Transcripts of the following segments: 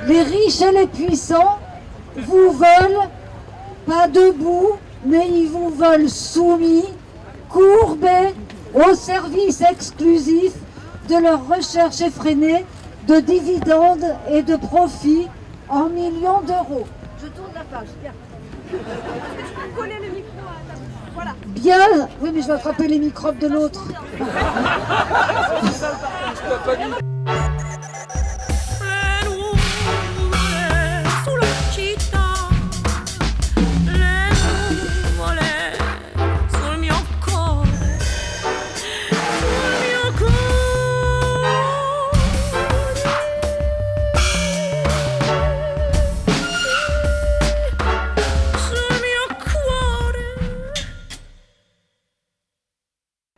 Les riches et les puissants vous veulent pas debout, mais ils vous veulent soumis, courbés au service exclusif de leur recherche effrénée de dividendes et de profits en millions d'euros. Je tourne la page, bien. Coller le micro à ta bouche. Voilà. Bien, oui mais je vais attraper les microbes de l'autre.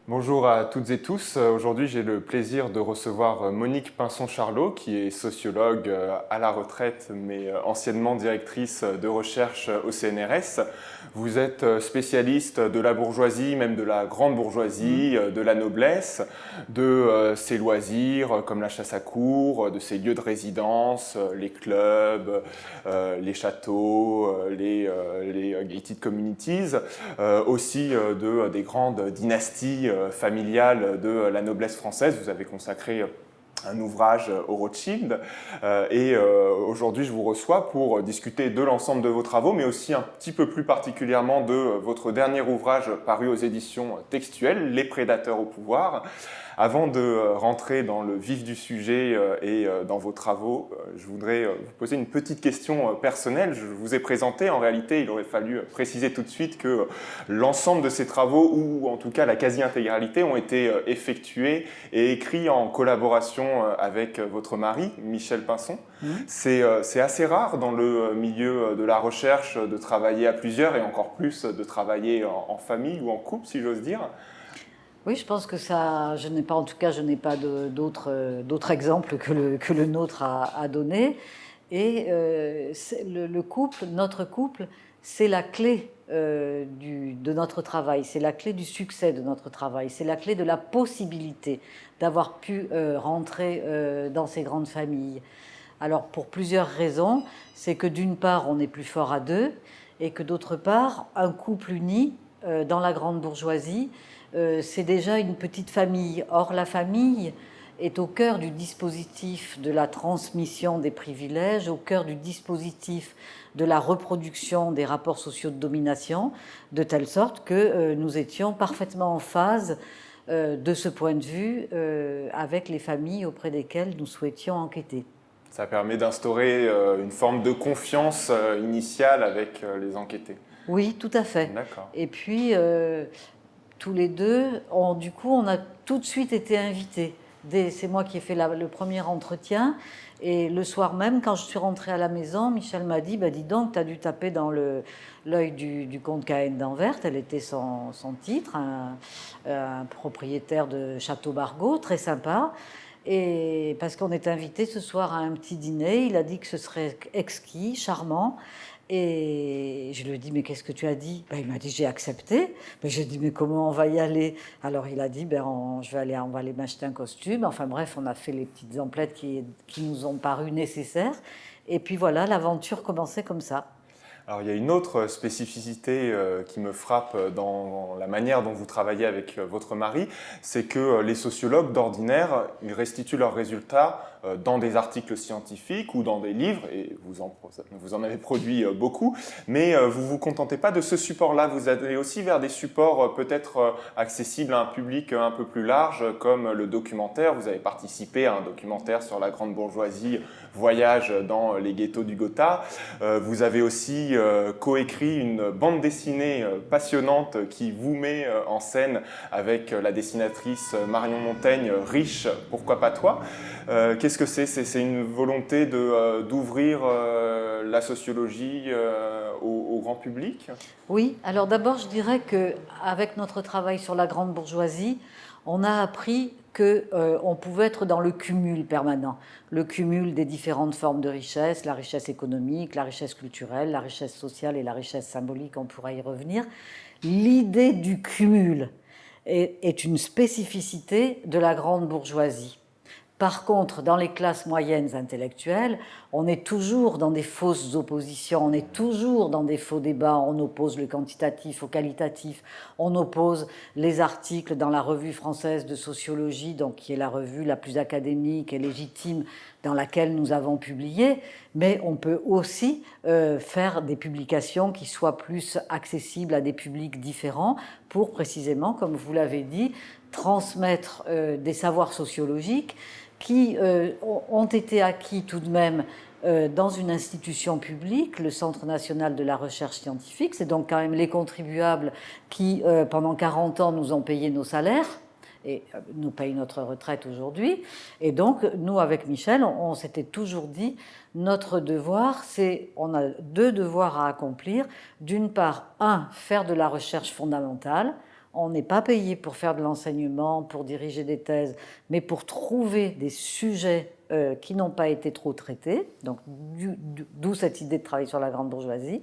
Bonjour à toutes et tous. Aujourd'hui, j'ai le plaisir de recevoir Monique Pinson-Charlot, qui est sociologue à la retraite, mais anciennement directrice de recherche au CNRS. Vous êtes spécialiste de la bourgeoisie, même de la grande bourgeoisie, de la noblesse, de ses loisirs comme la chasse à courre, de ses lieux de résidence, les clubs, les châteaux, les gated communities, aussi des grandes dynasties familiales de la noblesse française. Vous avez consacré un ouvrage au Rothschild et aujourd'hui je vous reçois pour discuter de l'ensemble de vos travaux, mais aussi un petit peu plus particulièrement de votre dernier ouvrage paru aux éditions Textuelles, Les prédateurs au pouvoir. Avant de rentrer dans le vif du sujet et dans vos travaux, je voudrais vous poser une petite question personnelle. Je vous ai présenté, en réalité, il aurait fallu préciser tout de suite que l'ensemble de ces travaux, ou en tout cas la quasi-intégralité, ont été effectués et écrits en collaboration avec votre mari, Michel Pinson. C'est assez rare dans le milieu de la recherche de travailler à plusieurs et encore plus de travailler en famille ou en couple, si j'ose dire. Oui, je pense que ça, je n'ai pas d'autres exemples que le nôtre a donné. Et notre couple, c'est la clé de notre travail, c'est la clé du succès de notre travail, c'est la clé de la possibilité d'avoir pu rentrer dans ces grandes familles. Alors, pour plusieurs raisons, c'est que d'une part, on est plus fort à deux, et que d'autre part, un couple uni dans la grande bourgeoisie, c'est déjà une petite famille. Or, la famille est au cœur du dispositif de la transmission des privilèges, au cœur du dispositif de la reproduction des rapports sociaux de domination, de telle sorte que nous étions parfaitement en phase de ce point de vue avec les familles auprès desquelles nous souhaitions enquêter. Ça permet d'instaurer une forme de confiance initiale avec les enquêtés. Oui, tout à fait. D'accord. Et puis, tous les deux, on a tout de suite été invités. C'est moi qui ai fait le premier entretien. Et le soir même, quand je suis rentrée à la maison, Michel m'a dit, dis donc, tu as dû taper dans l'œil du comte Cahen d'Anvers. Elle était son titre, un propriétaire de Château Bargau, très sympa. Et parce qu'on est invité ce soir à un petit dîner, il a dit que ce serait exquis, charmant. Et je lui ai dit, mais qu'est-ce que tu as dit? Il m'a dit, j'ai accepté. Mais j'ai dit, mais comment on va y aller? Alors il a dit, on va aller m'acheter un costume. Enfin bref, on a fait les petites emplettes qui nous ont paru nécessaires. Et puis voilà, l'aventure commençait comme ça. Alors il y a une autre spécificité qui me frappe dans la manière dont vous travaillez avec votre mari, c'est que les sociologues d'ordinaire, ils restituent leurs résultats dans des articles scientifiques ou dans des livres, et vous en avez produit beaucoup, mais vous ne vous contentez pas de ce support-là, vous allez aussi vers des supports peut-être accessibles à un public un peu plus large, comme le documentaire. Vous avez participé à un documentaire sur la grande bourgeoisie, Voyage dans les ghettos du Gotha. Vous avez aussi coécrit une bande dessinée passionnante qui vous met en scène avec la dessinatrice Marion Montaigne, Riche, pourquoi pas toi? Qu'est-ce que c'est? C'est une volonté d'ouvrir la sociologie au grand public? Oui, alors d'abord je dirais qu'avec notre travail sur la grande bourgeoisie, on a appris qu'on pouvait être dans le cumul permanent, le cumul des différentes formes de richesse, la richesse économique, la richesse culturelle, la richesse sociale et la richesse symbolique, on pourra y revenir. L'idée du cumul est une spécificité de la grande bourgeoisie. Par contre, dans les classes moyennes intellectuelles, on est toujours dans des fausses oppositions, on est toujours dans des faux débats, on oppose le quantitatif au qualitatif, on oppose les articles dans la revue française de sociologie, donc qui est la revue la plus académique et légitime dans laquelle nous avons publié, mais on peut aussi faire des publications qui soient plus accessibles à des publics différents pour précisément, comme vous l'avez dit, transmettre des savoirs sociologiques qui ont été acquis tout de même dans une institution publique, le Centre national de la recherche scientifique. C'est donc quand même les contribuables qui, pendant 40 ans, nous ont payé nos salaires et nous payent notre retraite aujourd'hui. Et donc, nous, avec Michel, on s'était toujours dit, notre devoir, on a deux devoirs à accomplir. D'une part, faire de la recherche fondamentale. On n'est pas payé pour faire de l'enseignement, pour diriger des thèses, mais pour trouver des sujets qui n'ont pas été trop traités. Donc, d'où cette idée de travailler sur la grande bourgeoisie.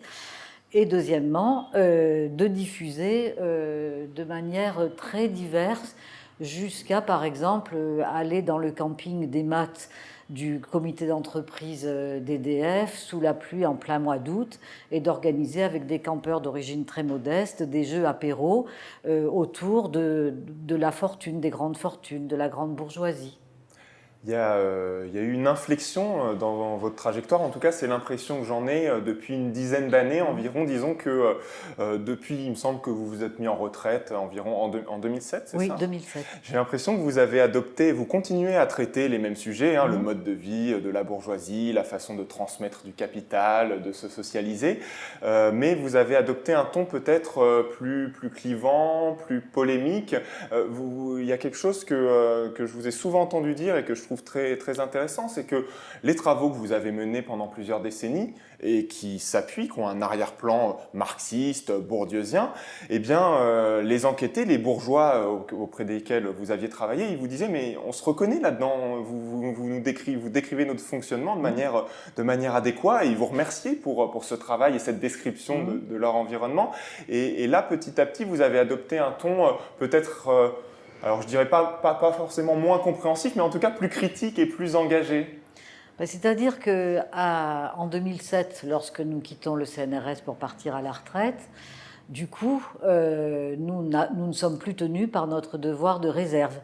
Et deuxièmement, de diffuser de manière très diverse, jusqu'à, par exemple, aller dans le camping des maths du comité d'entreprise d'EDF sous la pluie en plein mois d'août et d'organiser avec des campeurs d'origine très modeste des jeux apéros autour de la fortune, des grandes fortunes, de la grande bourgeoisie. Il y a eu une inflexion dans votre trajectoire, en tout cas c'est l'impression que j'en ai depuis une dizaine d'années environ. Disons que depuis, il me semble que vous vous êtes mis en retraite environ en 2007, c'est ça ? Oui, 2007. J'ai l'impression que vous avez adopté, vous continuez à traiter les mêmes sujets, le mode de vie de la bourgeoisie, la façon de transmettre du capital, de se socialiser, mais vous avez adopté un ton peut-être plus clivant, plus polémique. Il y a quelque chose que je vous ai souvent entendu dire et que je trouve très, très intéressant, c'est que les travaux que vous avez menés pendant plusieurs décennies et qui s'appuient, qui ont un arrière-plan marxiste, bourdieusien, eh bien, les enquêtés, les bourgeois auprès desquels vous aviez travaillé, ils vous disaient « mais on se reconnaît là-dedans, vous décrivez notre fonctionnement de manière adéquate » et ils vous remerciaient pour ce travail et cette description de leur environnement. Et là, petit à petit, vous avez adopté un ton peut-être... alors je dirais pas forcément moins compréhensif, mais en tout cas plus critique et plus engagé. C'est-à-dire qu'en 2007, lorsque nous quittons le CNRS pour partir à la retraite, du coup, nous ne sommes plus tenus par notre devoir de réserve.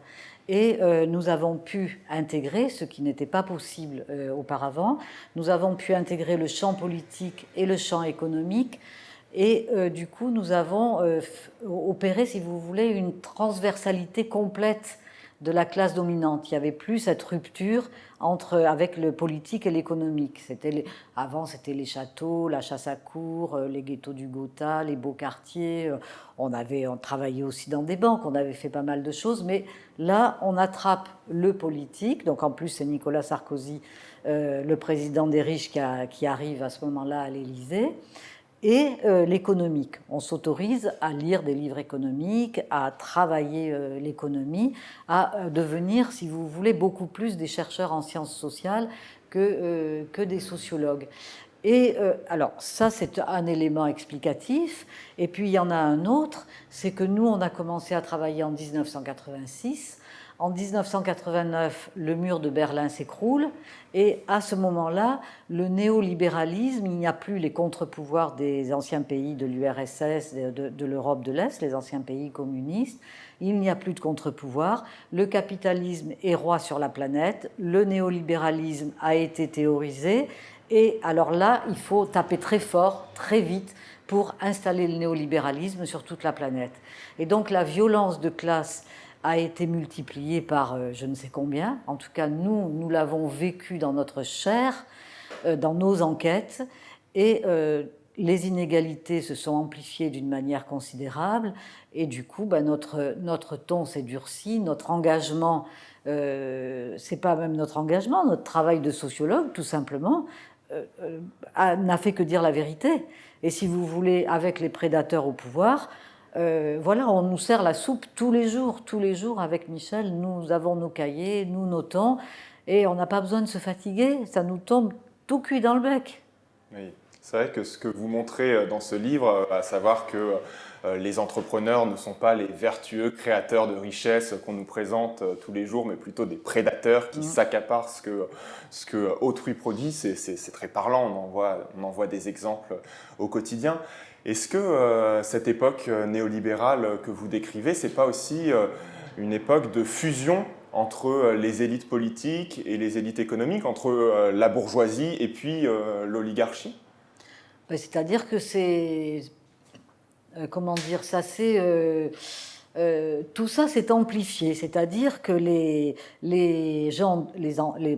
Et nous avons pu intégrer, ce qui n'était pas possible auparavant, nous avons pu intégrer le champ politique et le champ économique. Et du coup, nous avons opéré, si vous voulez, une transversalité complète de la classe dominante. Il n'y avait plus cette rupture avec le politique et l'économique. Avant, c'était les châteaux, la chasse à courre, les ghettos du Gotha, les beaux quartiers. On travaillait aussi dans des banques, on avait fait pas mal de choses. Mais là, on attrape le politique. Donc en plus, c'est Nicolas Sarkozy, le président des riches, qui arrive à ce moment-là à l'Élysée. Et l'économique. On s'autorise à lire des livres économiques, à travailler l'économie, à devenir, si vous voulez, beaucoup plus des chercheurs en sciences sociales que des sociologues. Et alors, ça, c'est un élément explicatif. Et puis, il y en a un autre, c'est que nous, on a commencé à travailler en 1986. En 1989, le mur de Berlin s'écroule et à ce moment-là, le néolibéralisme, il n'y a plus les contre-pouvoirs des anciens pays de l'URSS, de l'Europe de l'Est, les anciens pays communistes. Il n'y a plus de contre-pouvoir. Le capitalisme est roi sur la planète. Le néolibéralisme a été théorisé. Et alors là, il faut taper très fort, très vite, pour installer le néolibéralisme sur toute la planète. Et donc la violence de classe a été multiplié par je ne sais combien. En tout cas, nous l'avons vécu dans notre chair, dans nos enquêtes, et les inégalités se sont amplifiées d'une manière considérable, et du coup, notre ton s'est durci, notre engagement, c'est pas même notre engagement, notre travail de sociologue, tout simplement, n'a fait que dire la vérité. Et si vous voulez, avec les prédateurs au pouvoir, voilà, on nous sert la soupe tous les jours avec Michel, nous avons nos cahiers, nous notons, et on n'a pas besoin de se fatiguer, ça nous tombe tout cuit dans le bec. Oui, c'est vrai que ce que vous montrez dans ce livre, à savoir que les entrepreneurs ne sont pas les vertueux créateurs de richesses qu'on nous présente tous les jours, mais plutôt des prédateurs qui s'accaparent ce que autrui produit. C'est très parlant, on en voit des exemples au quotidien. Est-ce que cette époque néolibérale que vous décrivez, c'est pas aussi une époque de fusion entre les élites politiques et les élites économiques, entre la bourgeoisie et puis l'oligarchie? C'est-à-dire que c'est... comment dire ça, tout ça s'est amplifié, c'est-à-dire que les gens,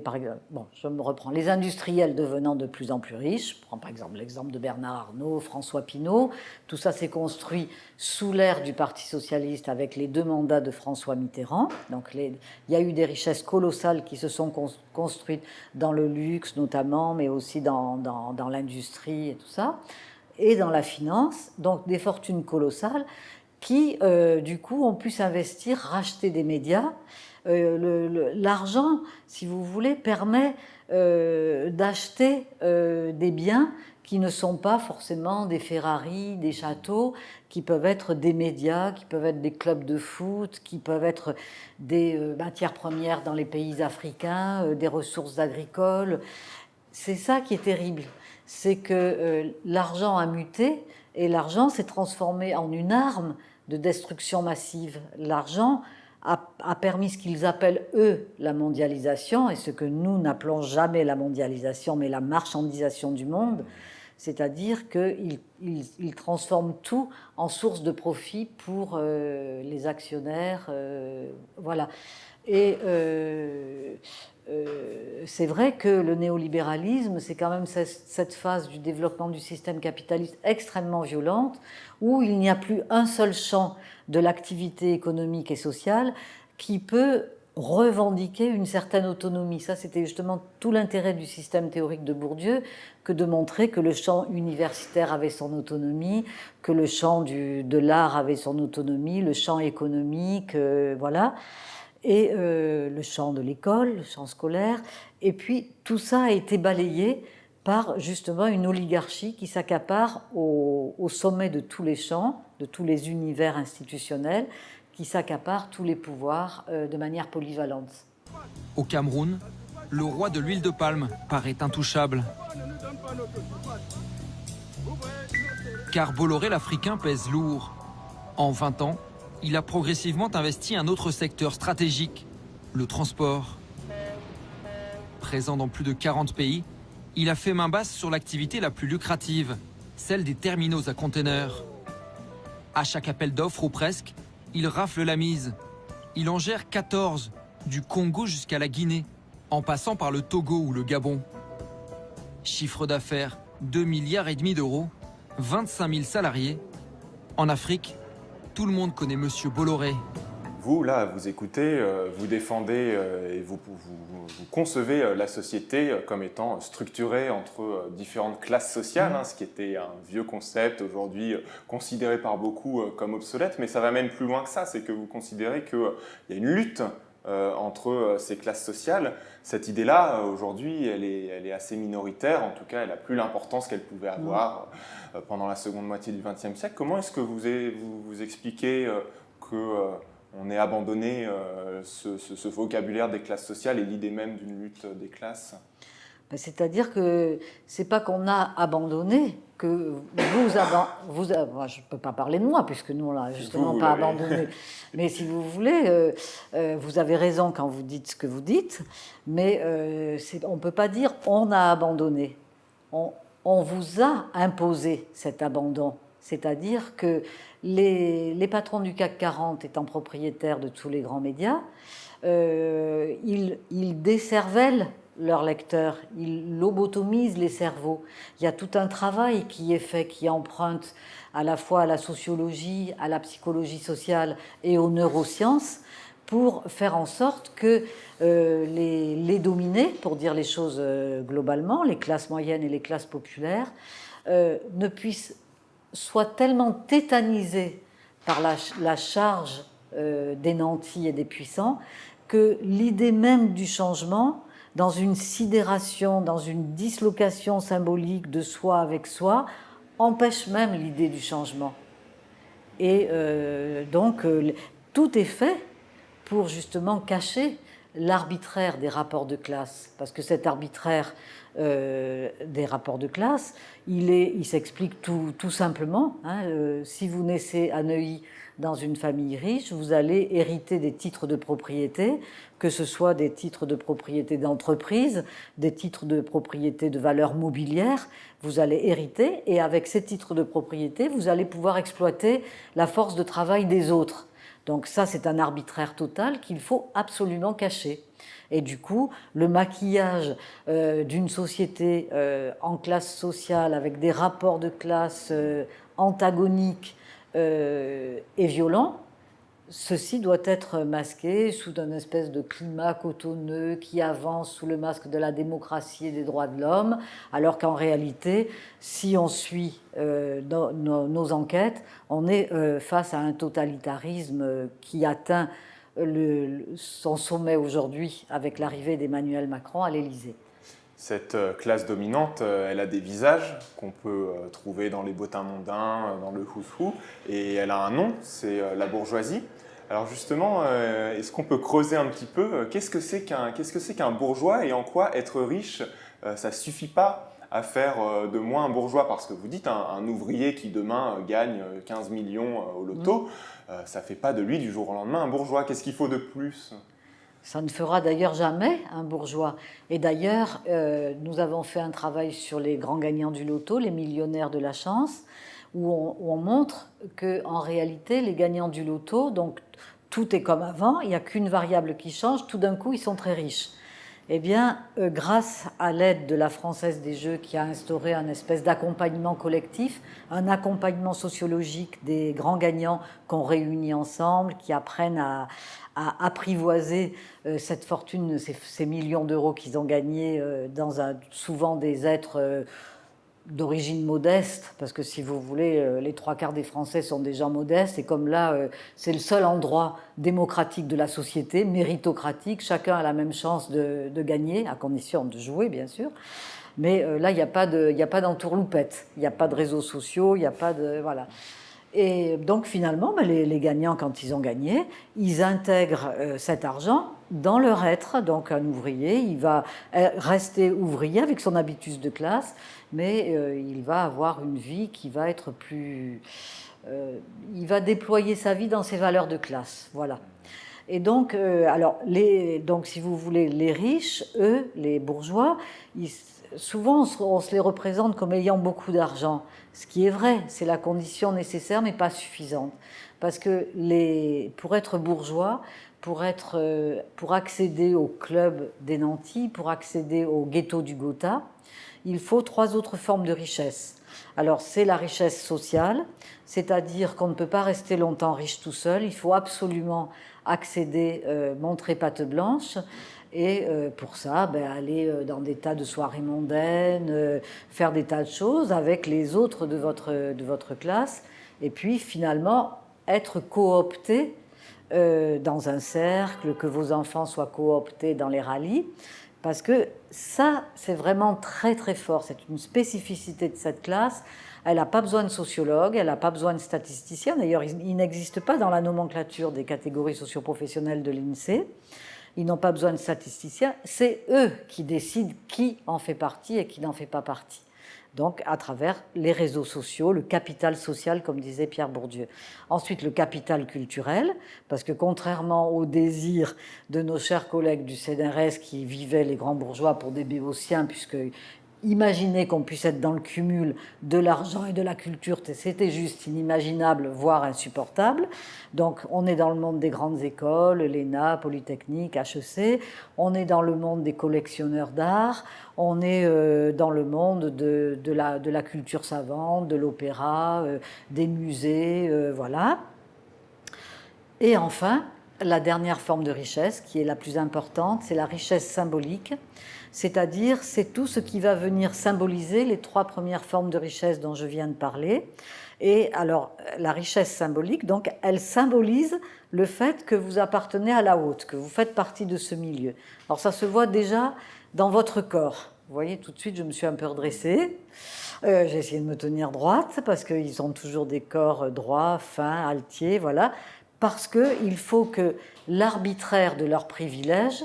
par exemple, bon, je me reprends, les industriels devenant de plus en plus riches, je prends par exemple l'exemple de Bernard Arnault, François Pinault, tout ça s'est construit sous l'ère du Parti socialiste avec les 2 mandats de François Mitterrand. Donc il y a eu des richesses colossales qui se sont construites dans le luxe notamment, mais aussi dans l'industrie et tout ça, et dans la finance, donc des fortunes colossales qui, du coup, ont pu s'investir, racheter des médias. L'argent, si vous voulez, permet d'acheter des biens qui ne sont pas forcément des Ferrari, des châteaux, qui peuvent être des médias, qui peuvent être des clubs de foot, qui peuvent être des matières premières dans les pays africains, des ressources agricoles. C'est ça qui est terrible, c'est que l'argent a muté et l'argent s'est transformé en une arme de destruction massive. L'argent a permis ce qu'ils appellent, eux, la mondialisation, et ce que nous n'appelons jamais la mondialisation, mais la marchandisation du monde, c'est-à-dire qu'ils transforment tout en source de profit pour les actionnaires. Voilà. Et c'est vrai que le néolibéralisme, c'est quand même cette phase du développement du système capitaliste extrêmement violente, où il n'y a plus un seul champ de l'activité économique et sociale qui peut revendiquer une certaine autonomie. Ça, c'était justement tout l'intérêt du système théorique de Bourdieu, que de montrer que le champ universitaire avait son autonomie, que le champ de l'art avait son autonomie, le champ économique, voilà, et le champ de l'école, le champ scolaire. Et puis, tout ça a été balayé par justement une oligarchie qui s'accapare au sommet de tous les champs, de tous les univers institutionnels, qui s'accapare tous les pouvoirs de manière polyvalente. Au Cameroun, le roi de l'huile de palme paraît intouchable. Car Bolloré l'Africain pèse lourd. En 20 ans, il a progressivement investi un autre secteur stratégique, le transport. Présent dans plus de 40 pays, il a fait main basse sur l'activité la plus lucrative, celle des terminaux à conteneurs. À chaque appel d'offres ou presque, il rafle la mise. Il en gère 14, du Congo jusqu'à la Guinée, en passant par le Togo ou le Gabon. Chiffre d'affaires, 2,5 milliards d'euros, 25 000 salariés. En Afrique, tout le monde connaît Monsieur Bolloré. Vous, là, vous écoutez, vous défendez et vous concevez la société comme étant structurée entre différentes classes sociales, ce qui était un vieux concept, aujourd'hui considéré par beaucoup comme obsolète, mais ça va même plus loin que ça, c'est que vous considérez qu'il y a une lutte entre ces classes sociales. Cette idée-là, aujourd'hui, elle est assez minoritaire, en tout cas, elle n'a plus l'importance qu'elle pouvait avoir pendant la seconde moitié du XXe siècle. Comment est-ce que vous expliquez qu'on ait abandonné ce vocabulaire des classes sociales et l'idée même d'une lutte des classes? C'est-à-dire que c'est pas qu'on a abandonné, que je ne peux pas parler de moi, puisque nous, on l'a justement pas abandonné. Mais si vous voulez, vous avez raison quand vous dites ce que vous dites, mais on ne peut pas dire on a abandonné. On vous a imposé cet abandon. C'est-à-dire que les patrons du CAC 40 étant propriétaires de tous les grands médias, ils décervellent leurs lecteurs, ils lobotomisent les cerveaux. Il y a tout un travail qui est fait, qui emprunte à la fois à la sociologie, à la psychologie sociale et aux neurosciences pour faire en sorte que les dominés, pour dire les choses globalement, les classes moyennes et les classes populaires, soient tellement tétanisés par la charge des nantis et des puissants que l'idée même du changement, dans une sidération, dans une dislocation symbolique de soi avec soi, empêche même l'idée du changement. Et donc, tout est fait pour justement cacher l'arbitraire des rapports de classe. Parce que cet arbitraire des rapports de classe, il s'explique tout simplement. Si vous naissez à Neuilly dans une famille riche, vous allez hériter des titres de propriété, que ce soit des titres de propriété d'entreprise, des titres de propriété de valeur mobilière, vous allez hériter, et avec ces titres de propriété, vous allez pouvoir exploiter la force de travail des autres. Donc ça, c'est un arbitraire total qu'il faut absolument cacher. Et du coup, le maquillage d'une société en classe sociale avec des rapports de classe antagoniques et violents, ceci doit être masqué sous une espèce de climat cotonneux qui avance sous le masque de la démocratie et des droits de l'homme, alors qu'en réalité, si on suit nos enquêtes, on est face à un totalitarisme qui atteint son sommet aujourd'hui avec l'arrivée d'Emmanuel Macron à l'Élysée. Cette classe dominante, elle a des visages qu'on peut trouver dans les bottins mondains, dans le who's-who, et elle a un nom, c'est la bourgeoisie. Alors justement, est-ce qu'on peut creuser un petit peu qu'est-ce que c'est qu'un bourgeois et en quoi être riche, ça ne suffit pas à faire de moi un bourgeois? Parce que vous dites un ouvrier qui demain gagne 15 millions au loto, ça ne fait pas de lui du jour au lendemain un bourgeois. Qu'est-ce qu'il faut de plus? Ça ne fera d'ailleurs jamais un bourgeois. Et d'ailleurs, nous avons fait un travail sur les grands gagnants du loto, les millionnaires de la chance, où on montre qu'en réalité, les gagnants du loto, donc tout est comme avant, il n'y a qu'une variable qui change, tout d'un coup, ils sont très riches. Eh bien, grâce à l'aide de la Française des Jeux qui a instauré un espèce d'accompagnement collectif, un accompagnement sociologique des grands gagnants qu'on réunit ensemble, qui apprennent à apprivoiser cette fortune, ces millions d'euros qu'ils ont gagnés souvent des êtres d'origine modeste, parce que si vous voulez, les 3/4 des Français sont des gens modestes, et comme là, c'est le seul endroit démocratique de la société, méritocratique, chacun a la même chance de gagner, à condition de jouer, bien sûr. Mais là, il n'y a pas d'entourloupette, il n'y a pas de réseaux sociaux, il n'y a pas de... Voilà. Et donc finalement, les gagnants, quand ils ont gagné, ils intègrent cet argent dans leur être. Donc un ouvrier, il va rester ouvrier avec son habitus de classe, mais il va avoir une vie qui va être plus... il va déployer sa vie dans ses valeurs de classe. Voilà. Et donc, donc, si vous voulez, les riches, eux, les bourgeois, souvent on se les représente comme ayant beaucoup d'argent. Ce qui est vrai, c'est la condition nécessaire, mais pas suffisante. Parce que pour être bourgeois, pour accéder au club des nantis, pour accéder au ghetto du Gotha, il faut 3 autres formes de richesse. Alors, c'est la richesse sociale, c'est-à-dire qu'on ne peut pas rester longtemps riche tout seul, il faut absolument accéder, montrer patte blanche, et pour ça, aller dans des tas de soirées mondaines, faire des tas de choses avec les autres de votre classe, et puis finalement être coopté dans un cercle, que vos enfants soient cooptés dans les rallyes, parce que ça, c'est vraiment très très fort, c'est une spécificité de cette classe. Elle n'a pas besoin de sociologue, elle n'a pas besoin de statisticien, d'ailleurs il n'existe pas dans la nomenclature des catégories socioprofessionnelles de l'INSEE. Ils n'ont pas besoin de statisticiens, c'est eux qui décident qui en fait partie et qui n'en fait pas partie. Donc à travers les réseaux sociaux, le capital social, comme disait Pierre Bourdieu. Ensuite, le capital culturel, parce que contrairement au désir de nos chers collègues du CNRS qui vivaient les grands bourgeois pour des béotiens, puisque imaginer qu'on puisse être dans le cumul de l'argent et de la culture, c'était juste inimaginable, voire insupportable. Donc on est dans le monde des grandes écoles, l'ENA, Polytechnique, HEC, on est dans le monde des collectionneurs d'art, on est dans le monde de la culture savante, de l'opéra, des musées, voilà. Et enfin, la dernière forme de richesse, qui est la plus importante, c'est la richesse symbolique. C'est-à-dire, c'est tout ce qui va venir symboliser les 3 premières formes de richesse dont je viens de parler. Et alors, la richesse symbolique, donc, elle symbolise le fait que vous appartenez à la haute, que vous faites partie de ce milieu. Alors, ça se voit déjà dans votre corps. Vous voyez, tout de suite, je me suis un peu redressée. J'ai essayé de me tenir droite parce qu'ils ont toujours des corps droits, fins, altiers, voilà. Parce qu'il faut que l'arbitraire de leurs privilèges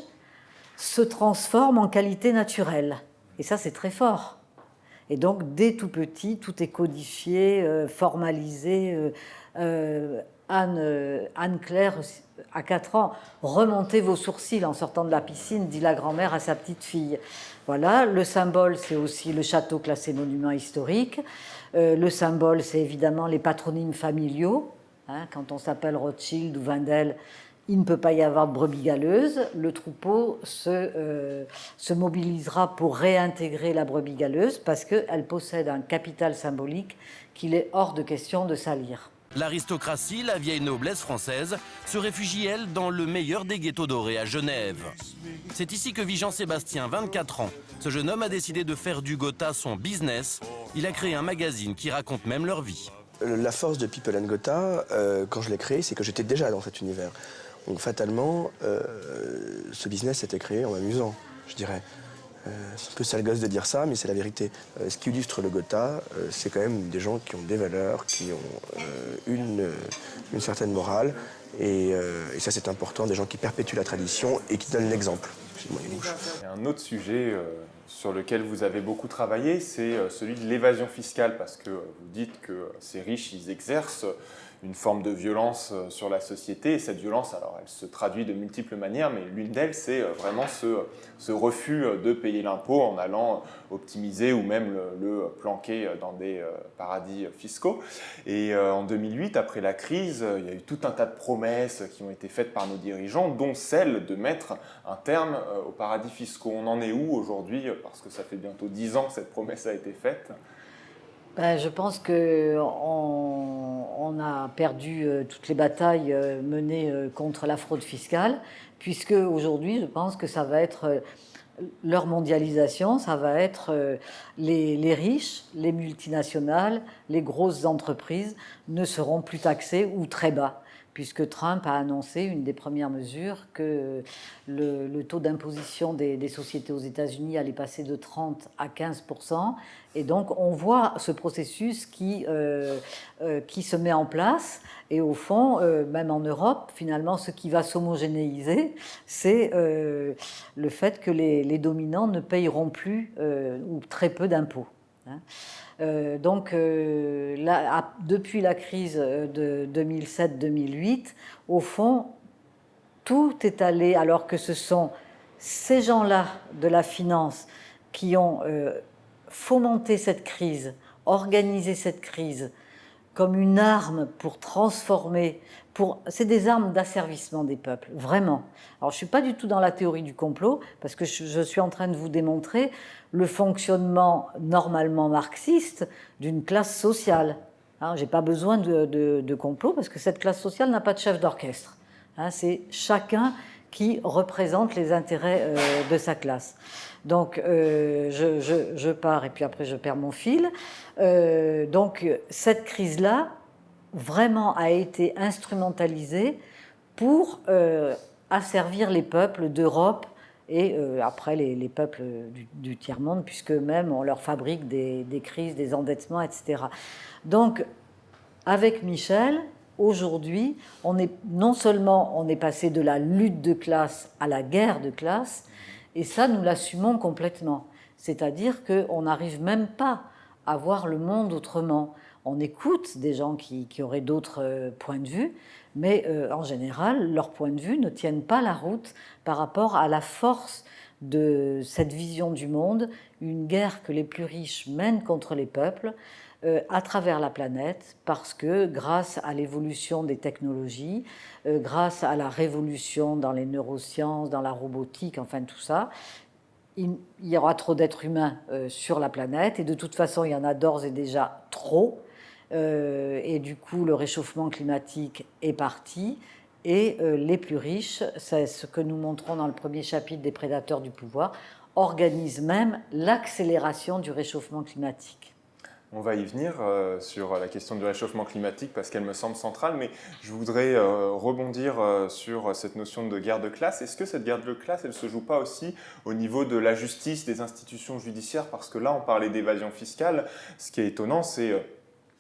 se transforme en qualité naturelle. Et ça, c'est très fort. Et donc, dès tout petit, tout est codifié, formalisé. Anne-Claire, à 4 ans, remontez vos sourcils en sortant de la piscine, dit la grand-mère à sa petite fille. Voilà, le symbole, c'est aussi le château classé monument historique. Le symbole, c'est évidemment les patronymes familiaux. Hein, quand on s'appelle Rothschild ou Wendel, il ne peut pas y avoir de brebis galeuse. Le troupeau se mobilisera pour réintégrer la brebis galeuse parce qu'elle possède un capital symbolique qu'il est hors de question de salir. L'aristocratie, la vieille noblesse française, se réfugie, elle, dans le meilleur des ghettos dorés à Genève. C'est ici que vit Jean-Sébastien, 24 ans. Ce jeune homme a décidé de faire du Gotha son business. Il a créé un magazine qui raconte même leur vie. La force de People and Gotha, quand je l'ai créé, c'est que j'étais déjà dans cet univers. Donc fatalement, ce business était créé en m'amusant, je dirais. C'est un peu sale gosse de dire ça, mais c'est la vérité. Ce qui illustre le Gotha, c'est quand même des gens qui ont des valeurs, qui ont une certaine morale. Et ça, c'est important, des gens qui perpétuent la tradition et qui donnent l'exemple. Un autre sujet sur lequel vous avez beaucoup travaillé, c'est celui de l'évasion fiscale, parce que vous dites que ces riches, ils exercent une forme de violence sur la société, et cette violence, alors, elle se traduit de multiples manières, mais l'une d'elles, c'est vraiment ce refus de payer l'impôt en allant optimiser ou même le planquer dans des paradis fiscaux. Et en 2008, après la crise, il y a eu tout un tas de promesses qui ont été faites par nos dirigeants, dont celle de mettre un terme aux paradis fiscaux. On en est où aujourd'hui? Parce que ça fait bientôt 10 ans que cette promesse a été faite. Je pense qu'on a perdu toutes les batailles menées contre la fraude fiscale, puisque aujourd'hui, je pense que ça va être leur mondialisation, ça va être les riches, les multinationales, les grosses entreprises ne seront plus taxées ou très bas, puisque Trump a annoncé une des premières mesures que le taux d'imposition des sociétés aux États-Unis allait passer de 30 à 15%. Et donc, on voit ce processus qui se met en place. Et au fond, même en Europe, finalement, ce qui va s'homogénéiser, c'est le fait que les dominants ne payeront plus ou très peu d'impôts. Hein. Depuis la crise de 2007-2008, au fond, tout est allé, alors que ce sont ces gens-là de la finance qui ont fomenté cette crise, organisé cette crise comme une arme pour transformer, c'est des armes d'asservissement des peuples, vraiment. Alors je ne suis pas du tout dans la théorie du complot, parce que je suis en train de vous démontrer le fonctionnement normalement marxiste d'une classe sociale. Je n'ai pas besoin de complot, parce que cette classe sociale n'a pas de chef d'orchestre. C'est chacun qui représente les intérêts de sa classe. Donc, je pars et puis après je perds mon fil. Donc, cette crise-là, vraiment a été instrumentalisée pour asservir les peuples d'Europe et après les peuples du tiers-monde, puisque même on leur fabrique des crises, des endettements, etc. Donc, avec Michel, aujourd'hui, non seulement on est passé de la lutte de classe à la guerre de classe, et ça, nous l'assumons complètement. C'est-à-dire qu'on n'arrive même pas à voir le monde autrement. On écoute des gens qui auraient d'autres points de vue, mais en général, leurs points de vue ne tiennent pas la route par rapport à la force de cette vision du monde, une guerre que les plus riches mènent contre les peuples, à travers la planète, parce que grâce à l'évolution des technologies, grâce à la révolution dans les neurosciences, dans la robotique, enfin tout ça, il y aura trop d'êtres humains sur la planète, et de toute façon, il y en a d'ores et déjà trop, et du coup, le réchauffement climatique est parti, et les plus riches, c'est ce que nous montrons dans le premier chapitre des Prédateurs du pouvoir, organisent même l'accélération du réchauffement climatique. On va y venir sur la question du réchauffement climatique parce qu'elle me semble centrale, mais je voudrais rebondir sur cette notion de guerre de classe. Est-ce que cette guerre de classe, elle ne se joue pas aussi au niveau de la justice, des institutions judiciaires? Parce que là, on parlait d'évasion fiscale. Ce qui est étonnant, c'est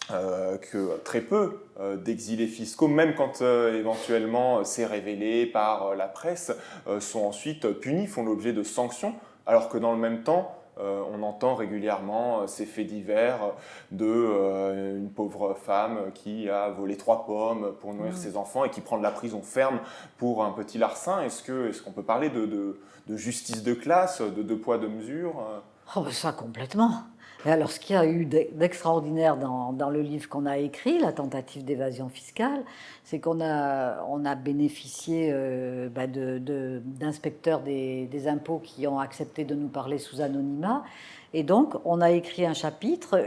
que très peu d'exilés fiscaux, même quand éventuellement c'est révélé par la presse, sont ensuite punis, font l'objet de sanctions, alors que dans le même temps, on entend régulièrement ces faits divers d'une pauvre femme qui a volé 3 pommes pour nourrir ses enfants et qui prend de la prison ferme pour un petit larcin. Est-ce qu'on peut parler de justice de classe, de deux poids, deux mesures? Oh, ben ça, complètement. Et alors, ce qu'il y a eu d'extraordinaire dans le livre qu'on a écrit, La tentative d'évasion fiscale, c'est qu'on a bénéficié d'inspecteurs des impôts qui ont accepté de nous parler sous anonymat. Et donc, on a écrit un chapitre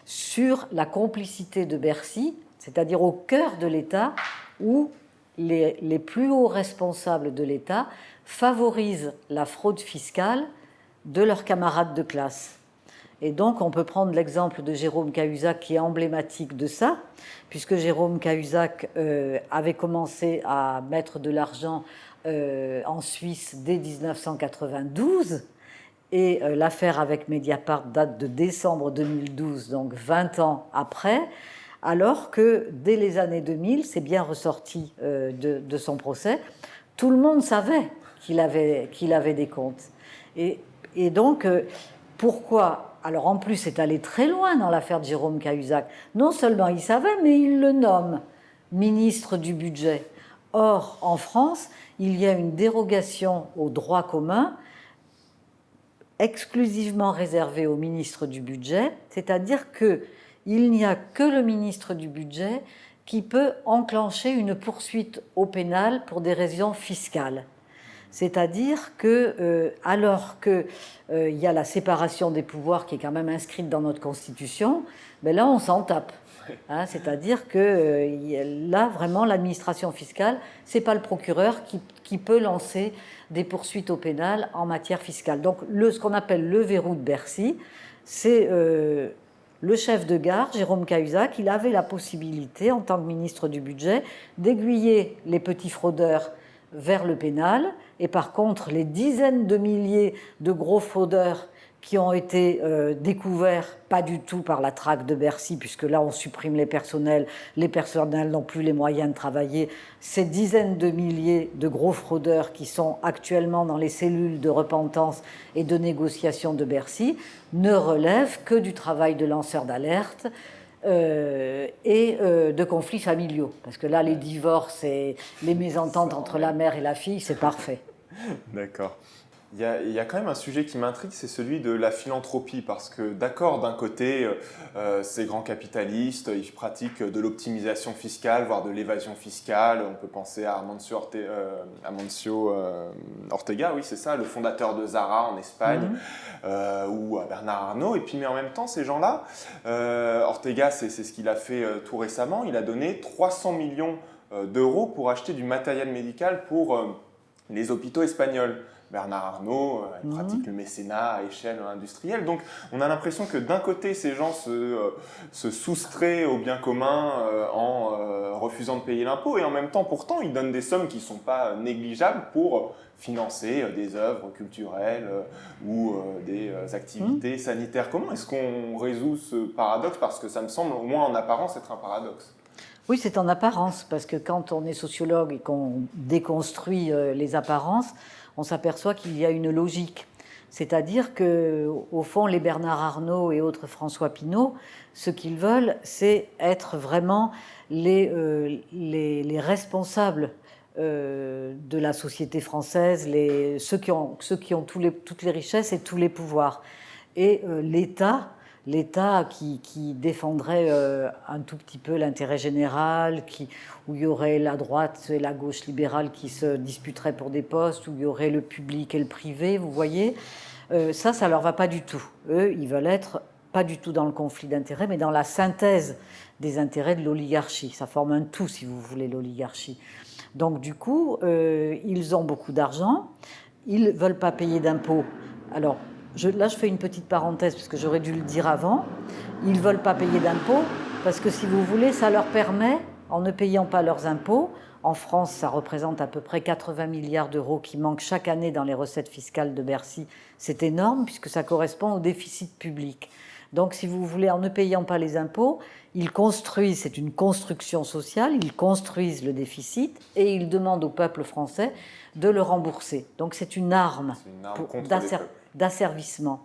sur la complicité de Bercy, c'est-à-dire au cœur de l'État, où les plus hauts responsables de l'État favorisent la fraude fiscale de leurs camarades de classe. Et donc, on peut prendre l'exemple de Jérôme Cahuzac qui est emblématique de ça, puisque Jérôme Cahuzac avait commencé à mettre de l'argent en Suisse dès 1992, et l'affaire avec Mediapart date de décembre 2012, donc 20 ans après, alors que dès les années 2000, c'est bien ressorti de son procès, tout le monde savait qu'il avait des comptes. Et donc, pourquoi ? Alors en plus, c'est allé très loin dans l'affaire de Jérôme Cahuzac. Non seulement il savait, mais il le nomme ministre du budget. Or, en France, il y a une dérogation au droit commun exclusivement réservée au ministre du budget, c'est-à-dire qu'il n'y a que le ministre du budget qui peut enclencher une poursuite au pénal pour des raisons fiscales. C'est-à-dire que, alors qu'il y a la séparation des pouvoirs qui est quand même inscrite dans notre Constitution, ben là, on s'en tape. Hein, c'est-à-dire que là, vraiment, l'administration fiscale, ce n'est pas le procureur qui peut lancer des poursuites au pénal en matière fiscale. Donc, ce qu'on appelle le verrou de Bercy, c'est le chef de gare, Jérôme Cahuzac, il avait la possibilité, en tant que ministre du budget, d'aiguiller les petits fraudeurs vers le pénal, et par contre, les dizaines de milliers de gros fraudeurs qui ont été découverts, pas du tout par la traque de Bercy, puisque là, on supprime les personnels n'ont plus les moyens de travailler. Ces dizaines de milliers de gros fraudeurs qui sont actuellement dans les cellules de repentance et de négociation de Bercy ne relèvent que du travail de lanceurs d'alerte, et de conflits familiaux. Parce que là, les divorces et les mésententes entre la mère et la fille, c'est parfait. D'accord. Il y a quand même un sujet qui m'intrigue, c'est celui de la philanthropie, parce que d'accord, d'un côté, ces grands capitalistes, ils pratiquent de l'optimisation fiscale, voire de l'évasion fiscale. On peut penser à Amancio Ortega, oui c'est ça, le fondateur de Zara en Espagne, ou à Bernard Arnault. Et puis, mais en même temps, ces gens-là, Ortega, c'est ce qu'il a fait tout récemment, il a donné 300 millions d'euros pour acheter du matériel médical pour les hôpitaux espagnols. Bernard Arnault, il pratique le mécénat à échelle industrielle. Donc, on a l'impression que d'un côté, ces gens se soustraient au bien commun en refusant de payer l'impôt, et en même temps, pourtant, ils donnent des sommes qui ne sont pas négligeables pour financer des œuvres culturelles ou des activités sanitaires. Comment est-ce qu'on résout ce paradoxe? Parce que ça me semble, au moins en apparence, être un paradoxe. Oui, c'est en apparence, parce que quand on est sociologue et qu'on déconstruit les apparences, on s'aperçoit qu'il y a une logique. C'est-à-dire qu'au fond, les Bernard Arnault et autres François Pinault, ce qu'ils veulent, c'est être vraiment les responsables de la société française, ceux qui ont toutes les richesses et tous les pouvoirs. Et l'État qui défendrait un tout petit peu l'intérêt général, où il y aurait la droite et la gauche libérale qui se disputeraient pour des postes, où il y aurait le public et le privé, vous voyez. Ça leur va pas du tout. Eux, ils veulent être pas du tout dans le conflit d'intérêts, mais dans la synthèse des intérêts de l'oligarchie. Ça forme un tout, si vous voulez, l'oligarchie. Donc du coup, ils ont beaucoup d'argent, ils ne veulent pas payer d'impôts. Alors, Là, je fais une petite parenthèse, parce que j'aurais dû le dire avant. Ils ne veulent pas payer d'impôts, parce que si vous voulez, ça leur permet, en ne payant pas leurs impôts, en France, ça représente à peu près 80 milliards d'euros qui manquent chaque année dans les recettes fiscales de Bercy. C'est énorme, puisque ça correspond au déficit public. Donc, si vous voulez, en ne payant pas les impôts, ils construisent, c'est une construction sociale, ils construisent le déficit et ils demandent au peuple français de le rembourser. Donc, c'est une arme, d'asservissement.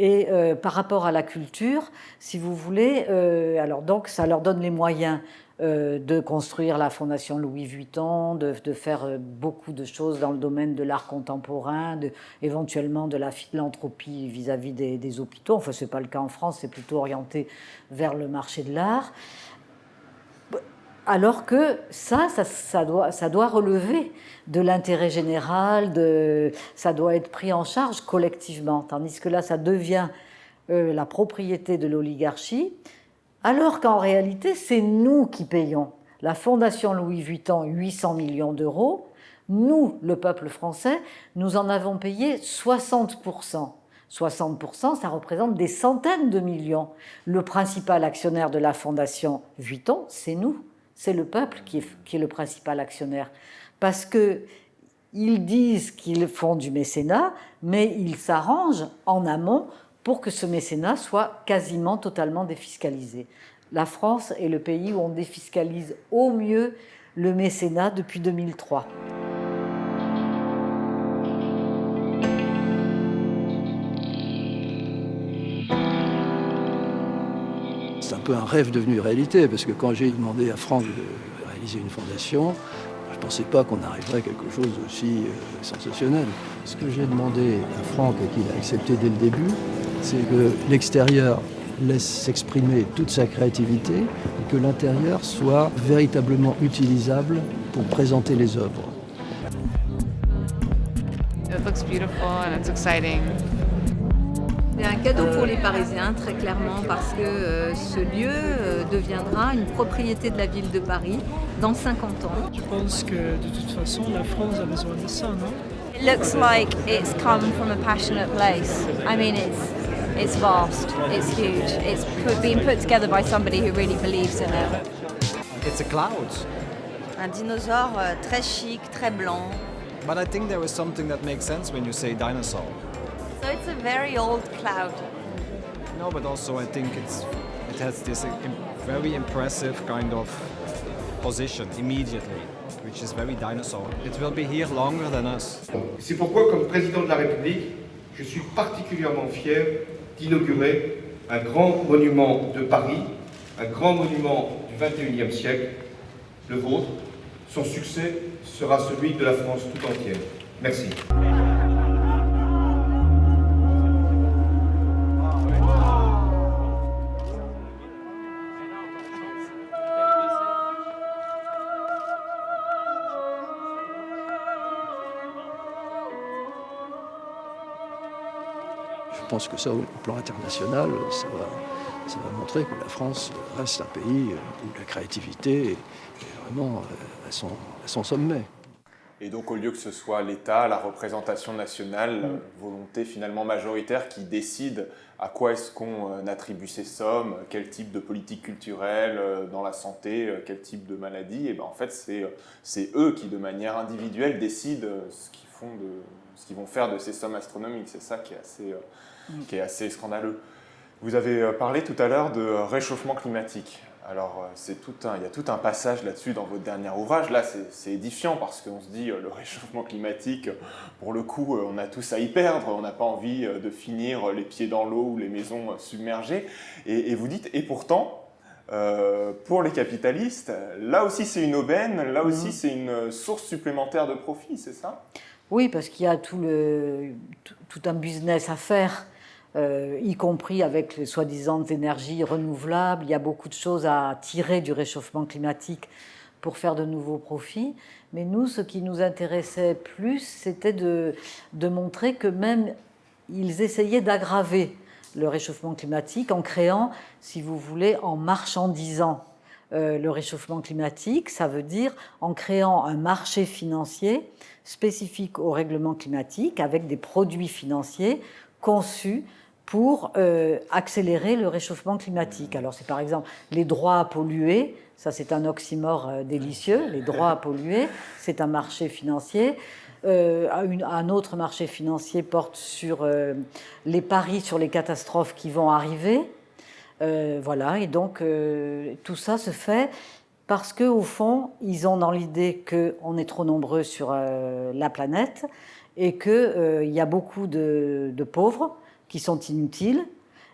Et par rapport à la culture, si vous voulez, alors donc ça leur donne les moyens de construire la Fondation Louis Vuitton, de faire beaucoup de choses dans le domaine de l'art contemporain, éventuellement de la philanthropie vis-à-vis des hôpitaux. Enfin, ce n'est pas le cas en France, c'est plutôt orienté vers le marché de l'art. Alors que ça doit relever de l'intérêt général, ça doit être pris en charge collectivement. Tandis que là, ça devient la propriété de l'oligarchie, alors qu'en réalité, c'est nous qui payons. La Fondation Louis Vuitton, 800 millions d'euros. Nous, le peuple français, nous en avons payé 60%. 60%, ça représente des centaines de millions. Le principal actionnaire de la Fondation Vuitton, c'est nous. C'est le peuple qui est le principal actionnaire. Parce qu'ils disent qu'ils font du mécénat, mais ils s'arrangent en amont pour que ce mécénat soit quasiment totalement défiscalisé. La France est le pays où on défiscalise au mieux le mécénat depuis 2003. C'est un peu un rêve devenu réalité, parce que quand j'ai demandé à Franck de réaliser une fondation, je ne pensais pas qu'on arriverait à quelque chose d'aussi sensationnel. Ce que j'ai demandé à Franck et qu'il a accepté dès le début, c'est que l'extérieur laisse s'exprimer toute sa créativité et que l'intérieur soit véritablement utilisable pour présenter les œuvres. It looks beautiful and it's exciting. C'est un cadeau pour les Parisiens, très clairement, parce que ce lieu deviendra une propriété de la ville de Paris dans 50 ans. Je pense que de toute façon, la France a besoin de ça, non? It looks like it's come from a passionate place. I mean, it's vast, it's huge, it's been put together by somebody who really believes in it. It's a cloud. Un dinosaure très chic, très blanc. But I think there is something that makes sense when you say dinosaur. So it's a very old cloud. No, but also I think it has this very impressive kind of position immediately, which is very dinosaur. It will be here longer than us. C'est pourquoi, comme président de la République, je suis particulièrement fier d'inaugurer un grand monument de Paris, un grand monument du XXIe siècle, le vôtre. Son succès sera celui de la France tout entière. Merci. Je pense que ça, au plan international, ça va montrer que la France reste un pays où la créativité est vraiment à son sommet. Et donc, au lieu que ce soit l'État, la représentation nationale, volonté finalement majoritaire qui décide à quoi est-ce qu'on attribue ces sommes, quel type de politique culturelle dans la santé, quel type de maladie, et ben en fait, c'est eux qui, de manière individuelle, décident ce qu'ils vont faire de ces sommes astronomiques. C'est ça qui est assez scandaleux. Vous avez parlé tout à l'heure de réchauffement climatique. Alors, il y a tout un passage là-dessus dans votre dernier ouvrage. Là, c'est édifiant parce qu'on se dit, le réchauffement climatique, pour le coup, on a tous à y perdre. On n'a pas envie de finir les pieds dans l'eau ou les maisons submergées. Et vous dites, et pourtant, pour les capitalistes, là aussi c'est une aubaine, là aussi c'est une source supplémentaire de profit, c'est ça ? Oui, parce qu'il y a tout un business à faire. Y compris avec les soi-disant énergies renouvelables. Il y a beaucoup de choses à tirer du réchauffement climatique pour faire de nouveaux profits. Mais nous, ce qui nous intéressait plus, c'était de montrer que même ils essayaient d'aggraver le réchauffement climatique en créant, si vous voulez, en marchandisant le réchauffement climatique. Ça veut dire en créant un marché financier spécifique au règlement climatique avec des produits financiers conçus pour accélérer le réchauffement climatique. Alors c'est par exemple les droits à polluer, ça c'est un oxymore délicieux, les droits à polluer, c'est un marché financier. Un autre marché financier porte sur les paris sur les catastrophes qui vont arriver. Voilà, et donc tout ça se fait parce qu'au fond, ils ont dans l'idée qu'on est trop nombreux sur la planète et qu'il y a beaucoup de pauvres qui sont inutiles.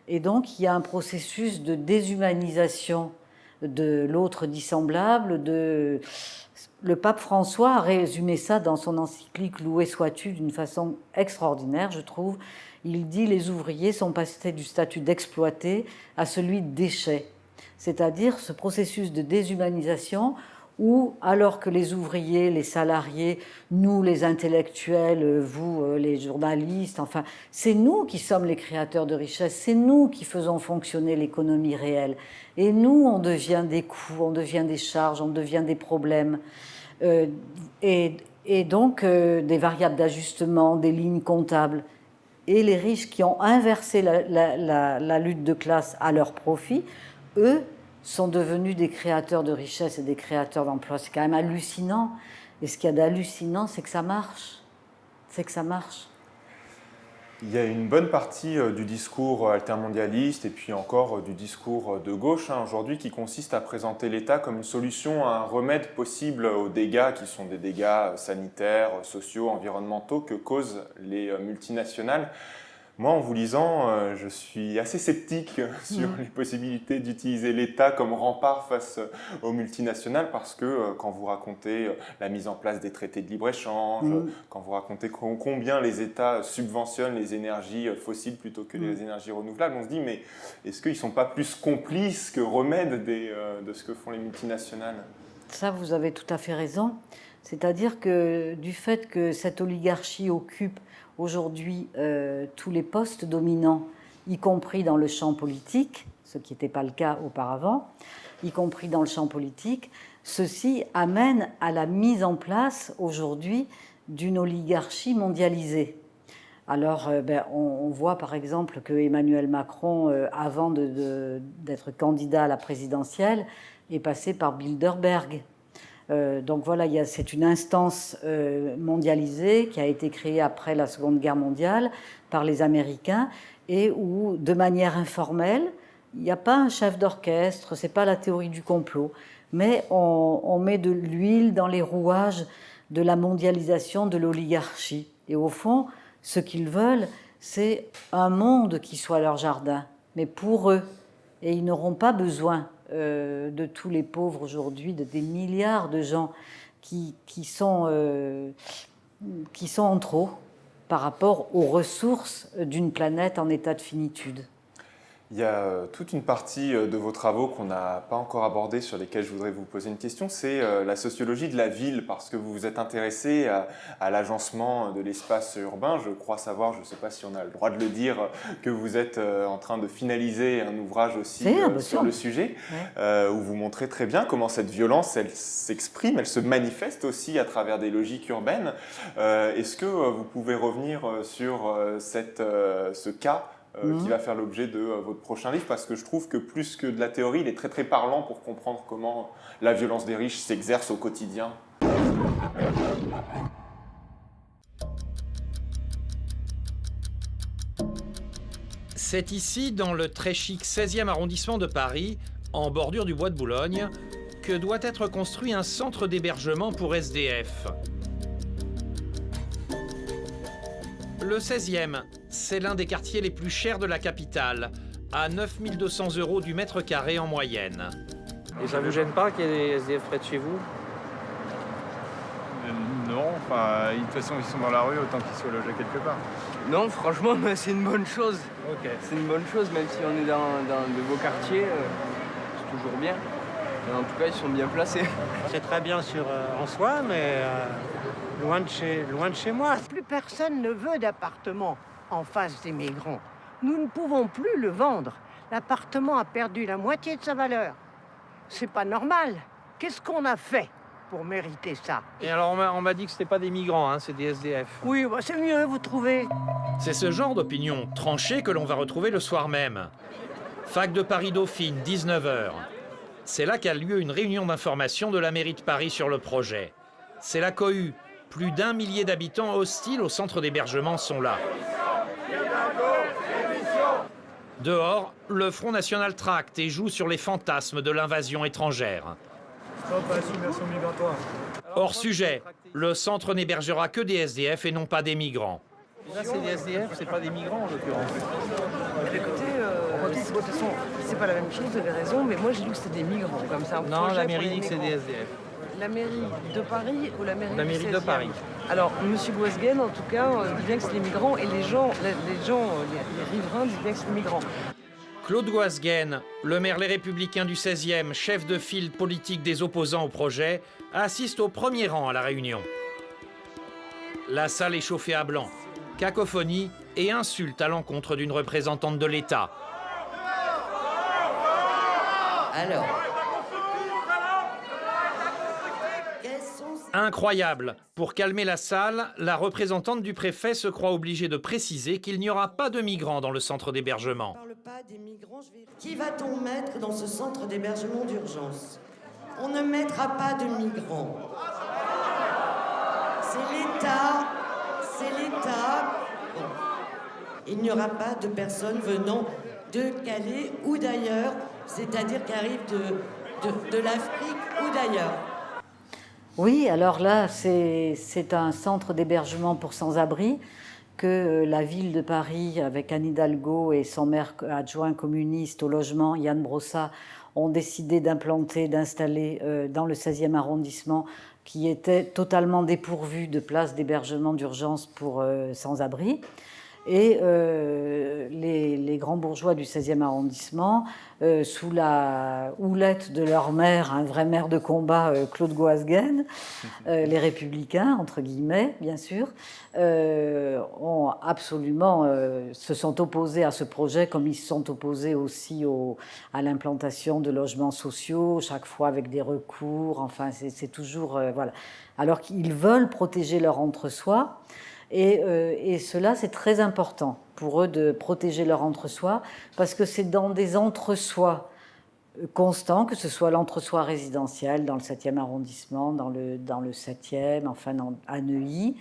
Et donc, il y a un processus de déshumanisation de l'autre dissemblable. Le pape François a résumé ça dans son encyclique « Loué sois-tu » d'une façon extraordinaire, je trouve. Il dit « Les ouvriers sont passés du statut d'exploité à celui de déchet ». C'est-à-dire ce processus de déshumanisation où, alors que les ouvriers, les salariés, nous les intellectuels, vous les journalistes, enfin, c'est nous qui sommes les créateurs de richesse, c'est nous qui faisons fonctionner l'économie réelle. Et nous, on devient des coûts, on devient des charges, on devient des problèmes. Et donc, des variables d'ajustement, des lignes comptables. Et les riches qui ont inversé la lutte de classe à leur profit, eux, sont devenus des créateurs de richesse et des créateurs d'emplois. C'est quand même hallucinant. Et ce qu'il y a d'hallucinant, c'est que ça marche. C'est que ça marche. Il y a une bonne partie du discours altermondialiste et puis encore du discours de gauche aujourd'hui qui consiste à présenter l'État comme une solution, un remède possible aux dégâts qui sont des dégâts sanitaires, sociaux, environnementaux que causent les multinationales. Moi, en vous lisant, je suis assez sceptique sur les possibilités d'utiliser l'État comme rempart face aux multinationales parce que quand vous racontez la mise en place des traités de libre-échange, quand vous racontez combien les États subventionnent les énergies fossiles plutôt que les énergies renouvelables, on se dit mais est-ce qu'ils ne sont pas plus complices que remèdes de ce que font les multinationales ? Ça, vous avez tout à fait raison. C'est-à-dire que du fait que cette oligarchie occupe aujourd'hui tous les postes dominants, y compris dans le champ politique, ce qui n'était pas le cas auparavant, y compris dans le champ politique, ceci amène à la mise en place aujourd'hui d'une oligarchie mondialisée. Alors, on voit par exemple que Emmanuel Macron, avant d'être candidat à la présidentielle, est passé par Bilderberg. Donc voilà, c'est une instance mondialisée qui a été créée après la Seconde Guerre mondiale par les Américains et où, de manière informelle, il n'y a pas un chef d'orchestre, c'est pas la théorie du complot, mais on met de l'huile dans les rouages de la mondialisation de l'oligarchie. Et au fond, ce qu'ils veulent, c'est un monde qui soit leur jardin, mais pour eux. Et ils n'auront pas besoin de tous les pauvres aujourd'hui, des milliards de gens qui sont en trop par rapport aux ressources d'une planète en état de finitude. Il y a toute une partie de vos travaux qu'on n'a pas encore abordée, sur lesquels je voudrais vous poser une question, c'est la sociologie de la ville, parce que vous vous êtes intéressé à l'agencement de l'espace urbain. Je crois savoir, je ne sais pas si on a le droit de le dire, que vous êtes en train de finaliser un ouvrage aussi sur le sujet, où vous montrez très bien comment cette violence, elle s'exprime, elle se manifeste aussi à travers des logiques urbaines. Est-ce que vous pouvez revenir sur ce cas qui va faire l'objet de votre prochain livre, parce que je trouve que plus que de la théorie, il est très très parlant pour comprendre comment la violence des riches s'exerce au quotidien. C'est ici, dans le très chic 16e arrondissement de Paris, en bordure du bois de Boulogne, que doit être construit un centre d'hébergement pour SDF. Le 16e, c'est l'un des quartiers les plus chers de la capitale, à 9 200 € du mètre carré en moyenne. Et ça vous gêne pas qu'il y ait des SDF près de chez vous? Non, enfin, de toute façon, ils sont dans la rue, autant qu'ils soient logés quelque part. Non, franchement, c'est une bonne chose. Okay. C'est une bonne chose, même si on est dans de beaux quartiers, c'est toujours bien. Mais en tout cas, ils sont bien placés. C'est très bien en soi, mais loin de chez moi. Plus personne ne veut d'appartement en face des migrants. Nous ne pouvons plus le vendre. L'appartement a perdu la moitié de sa valeur. C'est pas normal. Qu'est-ce qu'on a fait? pour mériter ça. Et alors on m'a dit que c'était pas des migrants, hein, c'est des SDF. Oui, bah c'est mieux, vous trouvez. C'est ce genre d'opinion tranchée que l'on va retrouver le soir même. Fac de Paris Dauphine, 19h. C'est là qu'a lieu une réunion d'information de la mairie de Paris sur le projet. C'est la cohue. Plus d'1 millier d'habitants hostiles au centre d'hébergement sont là. Dehors, le Front National tracte et joue sur les fantasmes de l'invasion étrangère. Stop à la submersion migratoire. Hors sujet, le centre n'hébergera que des SDF et non pas des migrants. Là, c'est des SDF, c'est pas des migrants en l'occurrence. Écoutez, de toute façon, c'est pas la même chose, vous avez raison, mais moi j'ai lu que c'était des migrants, comme ça. Non, la mairie dit que c'est des SDF. La mairie de Paris ou la mairie La mairie de Paris. Alors, M. Boisguen, en tout cas, dit bien que c'est des migrants, et les riverains disent bien que c'est des migrants. Claude Goasguen, le maire Les Républicains du 16e, chef de file politique des opposants au projet, assiste au premier rang à la réunion. La salle est chauffée à blanc. Cacophonie et insultes à l'encontre d'une représentante de l'État. Alors. Incroyable. Pour calmer la salle, la représentante du préfet se croit obligée de préciser qu'il n'y aura pas de migrants dans le centre d'hébergement. Qui va-t-on mettre dans ce centre d'hébergement d'urgence? On ne mettra pas de migrants. C'est l'État. C'est l'État. Bon. Il n'y aura pas de personnes venant de Calais ou d'ailleurs, c'est-à-dire qui arrivent de l'Afrique ou d'ailleurs. Oui, alors là, c'est un centre d'hébergement pour sans-abri que la ville de Paris, avec Anne Hidalgo et son maire adjoint communiste au logement, Yann Brossat, ont décidé d'implanter, d'installer dans le 16e arrondissement, qui était totalement dépourvu de places d'hébergement d'urgence pour sans-abri. Et les grands bourgeois du 16e arrondissement, sous la houlette de leur maire, un vrai maire de combat, Claude Goasguen, les Républicains, entre guillemets, bien sûr, ont absolument, se sont opposés à ce projet, comme ils se sont opposés aussi à l'implantation de logements sociaux, chaque fois avec des recours, enfin c'est toujours... voilà. Alors qu'ils veulent protéger leur entre-soi. Et cela, c'est très important pour eux de protéger leur entre-soi, parce que c'est dans des entre-soi constants, que ce soit l'entre-soi résidentiel dans le 7e arrondissement, dans le 7e, enfin à Neuilly,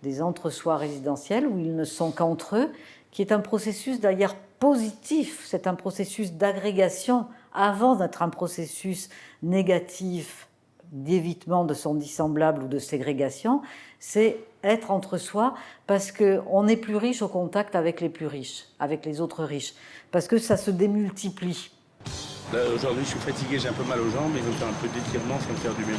des entre-soi résidentiels où ils ne sont qu'entre eux, qui est un processus d'ailleurs positif, c'est un processus d'agrégation avant d'être un processus négatif d'évitement de son dissemblable ou de ségrégation, c'est être entre soi parce qu'on est plus riche au contact avec les plus riches, avec les autres riches, parce que ça se démultiplie. Là, aujourd'hui, je suis fatigué, j'ai un peu mal aux jambes, mais je vais faire un peu d'étirement, ça me faire du bien.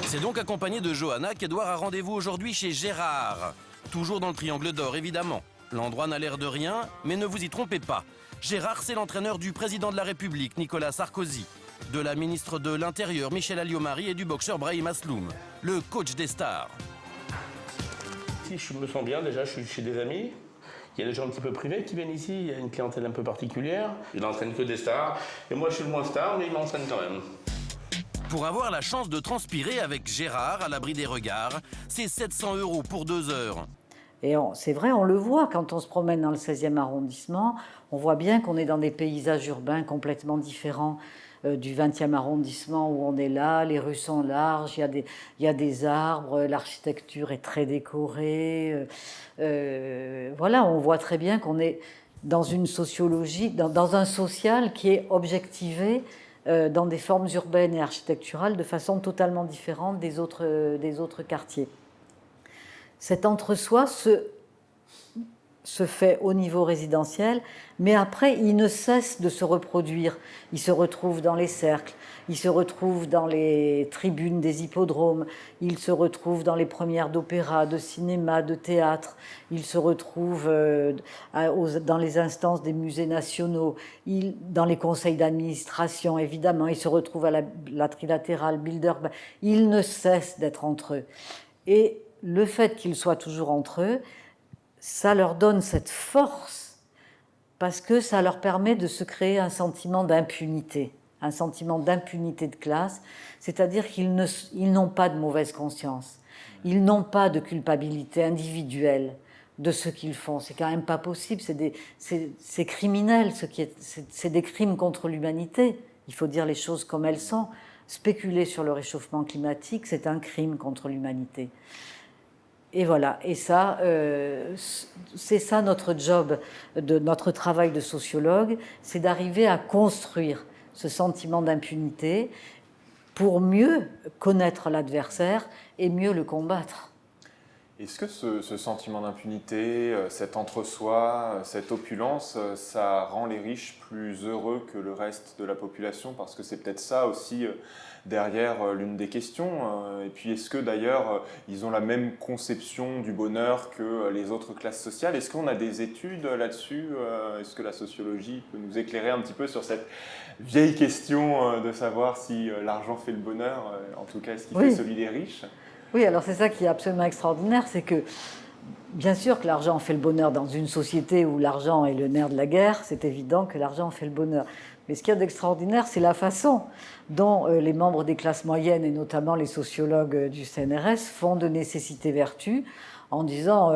C'est donc accompagné de Johanna qu'Edouard a rendez-vous aujourd'hui chez Gérard. Toujours dans le Triangle d'Or, évidemment. L'endroit n'a l'air de rien, mais ne vous y trompez pas. Gérard, c'est l'entraîneur du président de la République, Nicolas Sarkozy, de la ministre de l'Intérieur, Michèle Alliot-Marie, et du boxeur Brahim Asloum, le coach des stars. Si je me sens bien, déjà, je suis chez des amis. Il y a des gens un petit peu privés qui viennent ici, il y a une clientèle un peu particulière. Il n'entraîne que des stars. Et moi, je suis le moins star, mais il m'entraîne quand même. Pour avoir la chance de transpirer avec Gérard à l'abri des regards, c'est 700 € pour 2 heures. Et c'est vrai, on le voit quand on se promène dans le 16e arrondissement, on voit bien qu'on est dans des paysages urbains complètement différents du 20e arrondissement où on est là, les rues sont larges, il y a des arbres, l'architecture est très décorée. Voilà, on voit très bien qu'on est dans une sociologie, dans un social qui est objectivé dans des formes urbaines et architecturales de façon totalement différente des autres quartiers. Cet entre-soi se fait au niveau résidentiel, mais après, il ne cesse de se reproduire. Il se retrouve dans les cercles, il se retrouve dans les tribunes des hippodromes, il se retrouve dans les premières d'opéra, de cinéma, de théâtre, il se retrouve dans les instances des musées nationaux, dans les conseils d'administration, évidemment, il se retrouve à la trilatérale, Bilderberg. Il ne cesse d'être entre eux. Et le fait qu'ils soient toujours entre eux, ça leur donne cette force parce que ça leur permet de se créer un sentiment d'impunité. un sentiment d'impunité de classe, c'est-à-dire qu'ils n'ont pas de mauvaise conscience, ils n'ont pas de culpabilité individuelle de ce qu'ils font. C'est quand même pas possible, c'est criminel, c'est des crimes contre l'humanité. Il faut dire les choses comme elles sont. Spéculer sur le réchauffement climatique, c'est un crime contre l'humanité. Et voilà, et ça, c'est ça notre job, notre travail de sociologue, c'est d'arriver à construire ce sentiment d'impunité pour mieux connaître l'adversaire et mieux le combattre. Est-ce que ce sentiment d'impunité, cet entre-soi, cette opulence, ça rend les riches plus heureux que le reste de la population? Parce que c'est peut-être ça aussi derrière l'une des questions. Et puis est-ce que d'ailleurs ils ont la même conception du bonheur que les autres classes sociales? Est-ce qu'on a des études là-dessus? Est-ce que la sociologie peut nous éclairer un petit peu sur cette vieille question de savoir si l'argent fait le bonheur? En tout cas, est-ce qu'il fait celui des riches? Oui, alors c'est ça qui est absolument extraordinaire, c'est que bien sûr que l'argent fait le bonheur dans une société où l'argent est le nerf de la guerre, c'est évident que l'argent fait le bonheur. Mais ce qu'il y a d'extraordinaire, c'est la façon dont les membres des classes moyennes, et notamment les sociologues du CNRS, font de nécessité-vertu en disant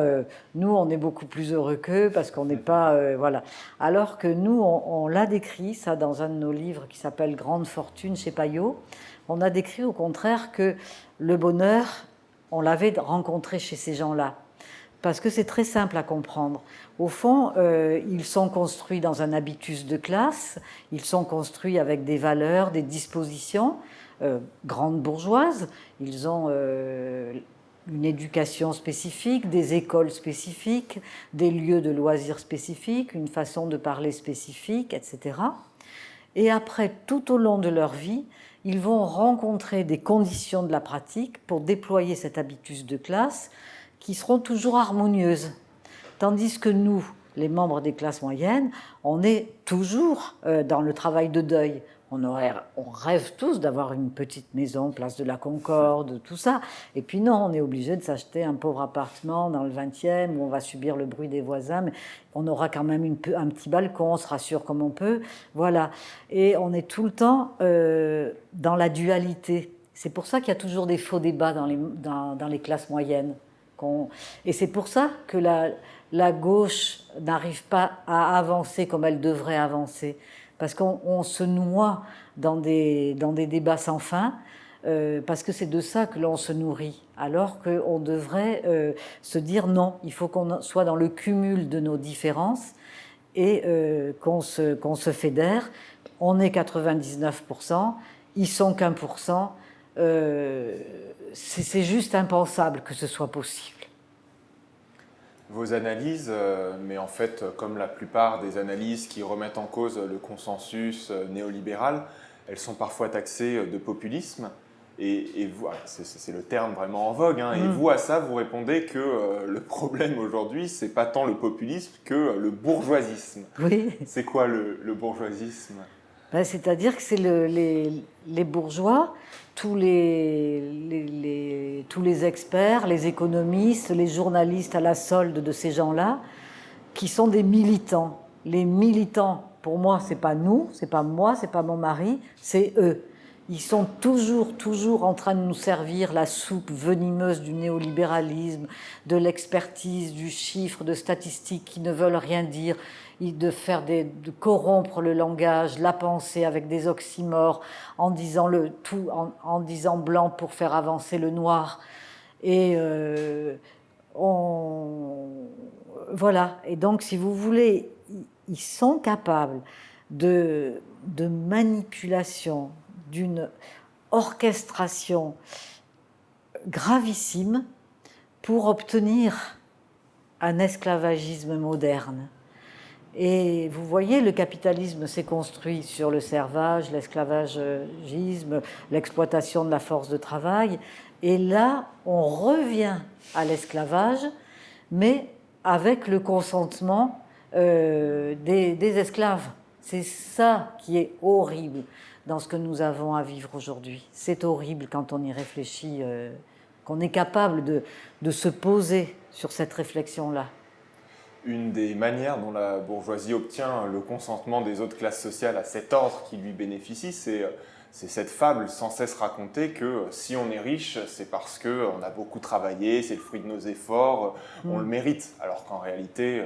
nous, on est beaucoup plus heureux qu'eux parce qu'on n'est pas... voilà. Alors que nous, on l'a décrit, ça, dans un de nos livres qui s'appelle « Grande fortune » chez Payot, on a décrit au contraire que le bonheur, on l'avait rencontré chez ces gens-là. Parce que c'est très simple à comprendre. Au fond, ils sont construits dans un habitus de classe, ils sont construits avec des valeurs, des dispositions grandes bourgeoises, ils ont une éducation spécifique, des écoles spécifiques, des lieux de loisirs spécifiques, une façon de parler spécifique, etc. Et après, tout au long de leur vie, ils vont rencontrer des conditions de la pratique pour déployer cet habitus de classe qui seront toujours harmonieuses. Tandis que nous, les membres des classes moyennes, on est toujours dans le travail de deuil. On rêve tous d'avoir une petite maison, place de la Concorde, tout ça. Et puis non, on est obligé de s'acheter un pauvre appartement dans le 20e où on va subir le bruit des voisins, mais on aura quand même un petit balcon, on se rassure comme on peut. Voilà. Et on est tout le temps dans la dualité. C'est pour ça qu'il y a toujours des faux débats dans les classes moyennes. Et c'est pour ça que la gauche n'arrive pas à avancer comme elle devrait avancer. Parce qu'on se noie dans des débats sans fin, parce que c'est de ça que l'on se nourrit. Alors qu'on devrait se dire non, il faut qu'on soit dans le cumul de nos différences et qu'on se fédère. On est 99%, ils sont qu'1%. C'est juste impensable que ce soit possible. Vos analyses, mais en fait, comme la plupart des analyses qui remettent en cause le consensus néolibéral, elles sont parfois taxées de populisme. Et vous, c'est le terme vraiment en vogue, hein, et vous, à ça, vous répondez que le problème aujourd'hui, c'est pas tant le populisme que le bourgeoisisme. Oui. C'est quoi le bourgeoisisme? C'est-à-dire que c'est les bourgeois, tous les experts, les économistes, les journalistes à la solde de ces gens-là, qui sont des militants. Les militants, pour moi, c'est pas nous, c'est pas moi, c'est pas mon mari, c'est eux. Ils sont toujours en train de nous servir la soupe venimeuse du néolibéralisme, de l'expertise, du chiffre, de statistiques qui ne veulent rien dire, de corrompre le langage, la pensée avec des oxymores, en disant en disant blanc pour faire avancer le noir. Et voilà. Et donc, si vous voulez, ils sont capables de manipulation, d'une orchestration gravissime pour obtenir un esclavagisme moderne. Et vous voyez, le capitalisme s'est construit sur le servage, l'esclavagisme, l'exploitation de la force de travail. Et là, on revient à l'esclavage, mais avec le consentement des esclaves. C'est ça qui est horrible dans ce que nous avons à vivre aujourd'hui. C'est horrible quand on y réfléchit, qu'on est capable de se poser sur cette réflexion-là. une des manières dont la bourgeoisie obtient le consentement des autres classes sociales à cet ordre qui lui bénéficie, c'est cette fable sans cesse racontée que si on est riche, c'est parce qu'on a beaucoup travaillé, c'est le fruit de nos efforts, on le mérite. Alors qu'en réalité,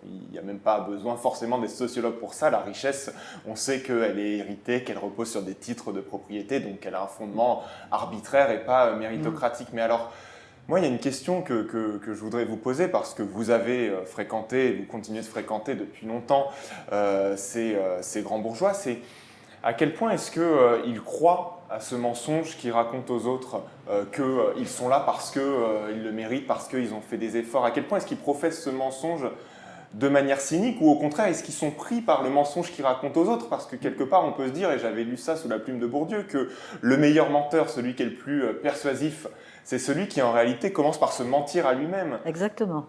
il n'y a même pas besoin forcément d'être sociologue pour ça. La richesse, on sait qu'elle est héritée, qu'elle repose sur des titres de propriété, donc elle a un fondement arbitraire et pas méritocratique. Mais alors, moi, il y a une question que je voudrais vous poser parce que vous avez fréquenté, vous continuez de fréquenter depuis longtemps ces grands bourgeois. C'est à quel point est-ce qu'ils croient à ce mensonge qu'ils racontent aux autres qu'ils sont là parce qu'ils le méritent, parce qu'ils ont fait des efforts? À quel point est-ce qu'ils professent ce mensonge de manière cynique ou au contraire, est-ce qu'ils sont pris par le mensonge qu'ils racontent aux autres? Parce que quelque part, on peut se dire, et j'avais lu ça sous la plume de Bourdieu, que le meilleur menteur, celui qui est le plus persuasif, c'est celui qui en réalité commence par se mentir à lui-même. Exactement.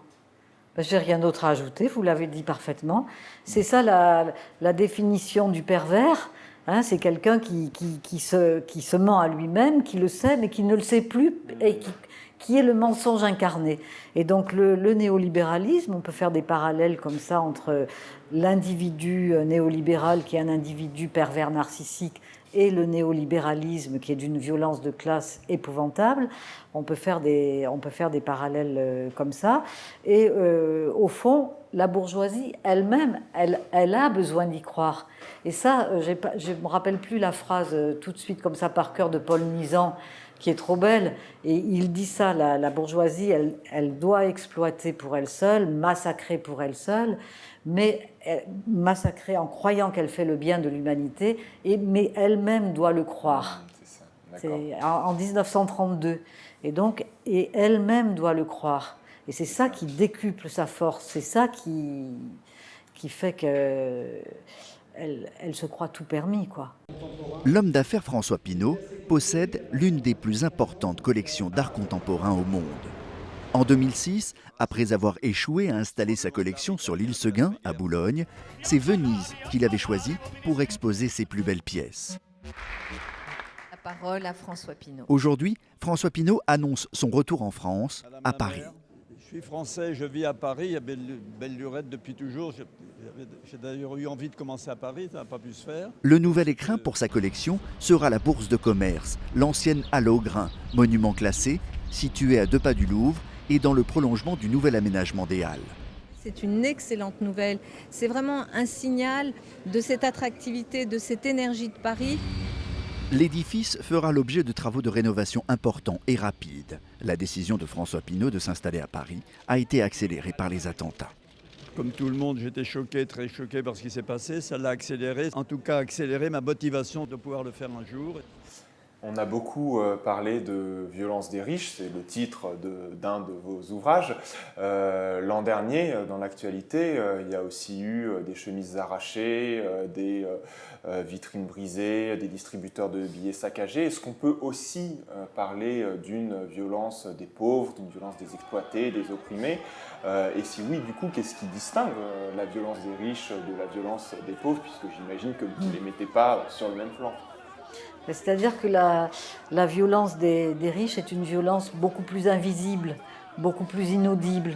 Je n'ai rien d'autre à ajouter, vous l'avez dit parfaitement. C'est ça la définition du pervers. Hein, c'est quelqu'un qui se ment à lui-même, qui le sait, mais qui ne le sait plus, et qui est le mensonge incarné. Et donc le néolibéralisme, on peut faire des parallèles comme ça entre l'individu néolibéral, qui est un individu pervers narcissique, et le néolibéralisme, qui est d'une violence de classe épouvantable. On peut faire des parallèles comme ça. Et au fond, la bourgeoisie elle-même, elle a besoin d'y croire. Et ça, je ne me rappelle plus la phrase tout de suite comme ça par cœur de Paul Nizan, qui est trop belle. Et il dit ça, la bourgeoisie, elle doit exploiter pour elle seule, massacrer pour elle seule, mais massacrer en croyant qu'elle fait le bien de l'humanité, mais elle-même doit le croire. C'est en 1932. Et elle-même doit le croire. Et c'est ça qui décuple sa force, c'est ça qui fait qu'elle se croit tout permis, quoi. L'homme d'affaires François Pinault possède l'une des plus importantes collections d'art contemporain au monde. En 2006, après avoir échoué à installer sa collection sur l'île Seguin, à Boulogne, c'est Venise qu'il avait choisi pour exposer ses plus belles pièces. La parole à François Pinault. Aujourd'hui, François Pinault annonce son retour en France, à Paris. Je suis français, je vis à Paris, à Belle-Lurette depuis toujours. J'ai d'ailleurs eu envie de commencer à Paris, ça n'a pas pu se faire. Le nouvel écrin pour sa collection sera la Bourse de commerce, l'ancienne Halle aux Grains, monument classé, situé à 2 pas du Louvre et dans le prolongement du nouvel aménagement des Halles. C'est une excellente nouvelle. C'est vraiment un signal de cette attractivité, de cette énergie de Paris. L'édifice fera l'objet de travaux de rénovation importants et rapides. La décision de François Pinault de s'installer à Paris a été accélérée par les attentats. Comme tout le monde, j'étais choqué, très choqué par ce qui s'est passé. Ça l'a accéléré, en tout cas accéléré ma motivation de pouvoir le faire un jour. On a beaucoup parlé de violence des riches, c'est le titre d'un de vos ouvrages. L'an dernier, dans l'actualité, il y a aussi eu des chemises arrachées, des vitrines brisées, des distributeurs de billets saccagés. Est-ce qu'on peut aussi parler d'une violence des pauvres, d'une violence des exploités, des opprimés? Et si oui, du coup, qu'est-ce qui distingue la violence des riches de la violence des pauvres, puisque j'imagine que vous ne les mettez pas sur le même plan? C'est-à-dire que la violence des riches est une violence beaucoup plus invisible, beaucoup plus inaudible.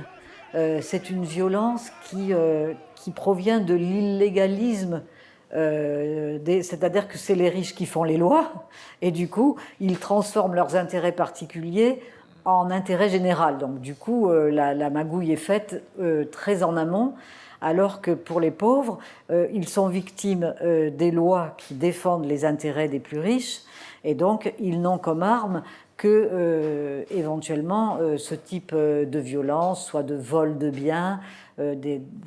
C'est une violence qui provient de l'illégalisme, c'est-à-dire que c'est les riches qui font les lois, et du coup, ils transforment leurs intérêts particuliers en intérêt général. Donc du coup, la magouille est faite très en amont, alors que pour les pauvres, ils sont victimes des lois qui défendent les intérêts des plus riches, et donc ils n'ont comme arme que éventuellement ce type de violence, soit de vol de biens, ou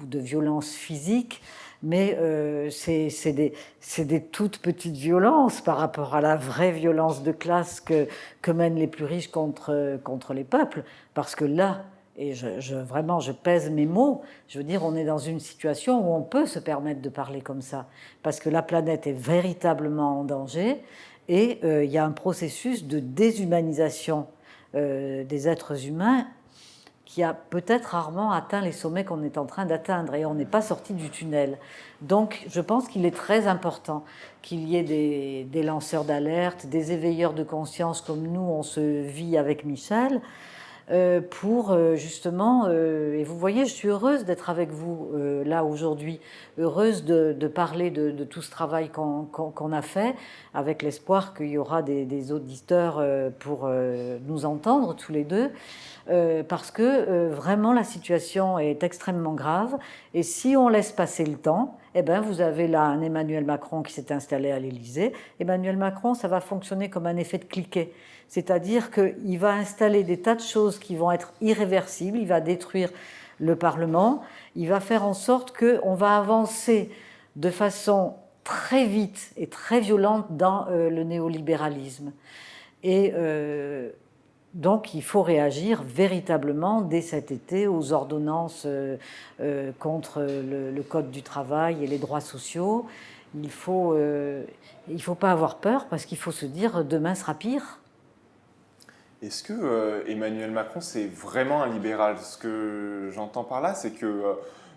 de violence physique, mais c'est des toutes petites violences par rapport à la vraie violence de classe que mènent les plus riches contre les peuples, parce que là, et vraiment, je pèse mes mots, je veux dire, on est dans une situation où on peut se permettre de parler comme ça, parce que la planète est véritablement en danger, et il y a un processus de déshumanisation des êtres humains qui a peut-être rarement atteint les sommets qu'on est en train d'atteindre, et on n'est pas sorti du tunnel. Donc je pense qu'il est très important qu'il y ait des lanceurs d'alerte, des éveilleurs de conscience comme nous, on se vit avec Michel, pour justement, et vous voyez, je suis heureuse d'être avec vous là aujourd'hui, heureuse de parler de tout ce travail qu'on a fait, avec l'espoir qu'il y aura des auditeurs pour nous entendre tous les deux, parce que vraiment la situation est extrêmement grave, et si on laisse passer le temps, eh ben, vous avez là un Emmanuel Macron qui s'est installé à l'Élysée. Emmanuel Macron, ça va fonctionner comme un effet de cliquet. C'est-à-dire qu'il va installer des tas de choses qui vont être irréversibles, il va détruire le Parlement, il va faire en sorte qu'on va avancer de façon très vite et très violente dans le néolibéralisme. Et donc il faut réagir véritablement dès cet été aux ordonnances contre le Code du travail et les droits sociaux. Il ne faut pas avoir peur parce qu'il faut se dire demain sera pire. Est-ce que Emmanuel Macron, c'est vraiment un libéral? Ce que j'entends par là, c'est que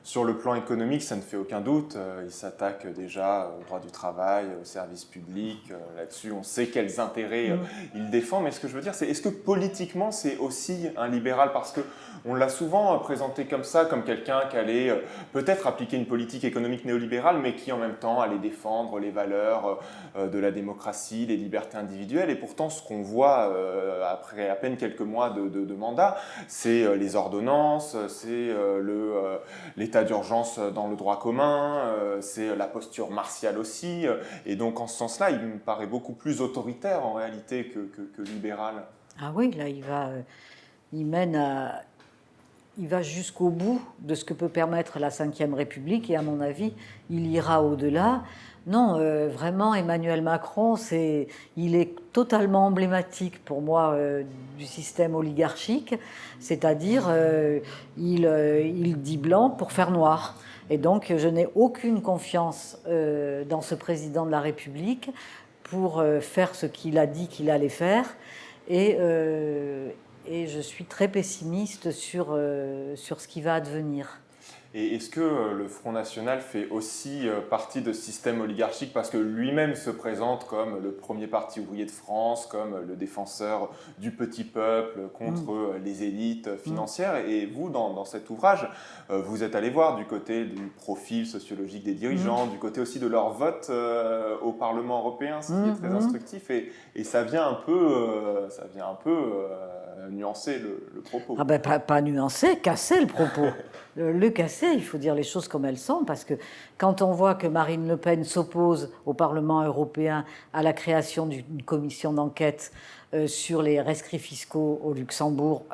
sur le plan économique, ça ne fait aucun doute. Il s'attaque déjà au droit du travail, au service public. Là-dessus, on sait quels intérêts il défend. Mais ce que je veux dire, c'est est-ce que politiquement, c'est aussi un libéral? Parce qu'on l'a souvent présenté comme ça, comme quelqu'un qui allait peut-être appliquer une politique économique néolibérale, mais qui en même temps allait défendre les valeurs de la démocratie, les libertés individuelles. Et pourtant, ce qu'on voit après à peine quelques mois de mandat, c'est les ordonnances, c'est l'état d'urgence dans le droit commun, c'est la posture martiale aussi, et donc en ce sens-là, il me paraît beaucoup plus autoritaire en réalité que libéral. Ah oui, là il va jusqu'au bout de ce que peut permettre la Ve République, et à mon avis, il ira au-delà. Non, vraiment, Emmanuel Macron, il est totalement emblématique pour moi du système oligarchique, c'est-à-dire il dit blanc pour faire noir. Et donc, je n'ai aucune confiance dans ce président de la République pour faire ce qu'il a dit qu'il allait faire. Et je suis très pessimiste sur ce qui va advenir. Et est-ce que le Front National fait aussi partie de ce système oligarchique parce que lui-même se présente comme le premier parti ouvrier de France, comme le défenseur du petit peuple contre les élites financières? Et vous, dans cet ouvrage, vous êtes allé voir du côté du profil sociologique des dirigeants, du côté aussi de leur vote au Parlement européen, ce qui est très instructif. Et ça vient un peu, nuancer le propos. Ah ben, pas nuancer, casser le propos. Le casser, il faut dire les choses comme elles sont, parce que quand on voit que Marine Le Pen s'oppose au Parlement européen à la création d'une commission d'enquête sur les rescrits fiscaux au Luxembourg,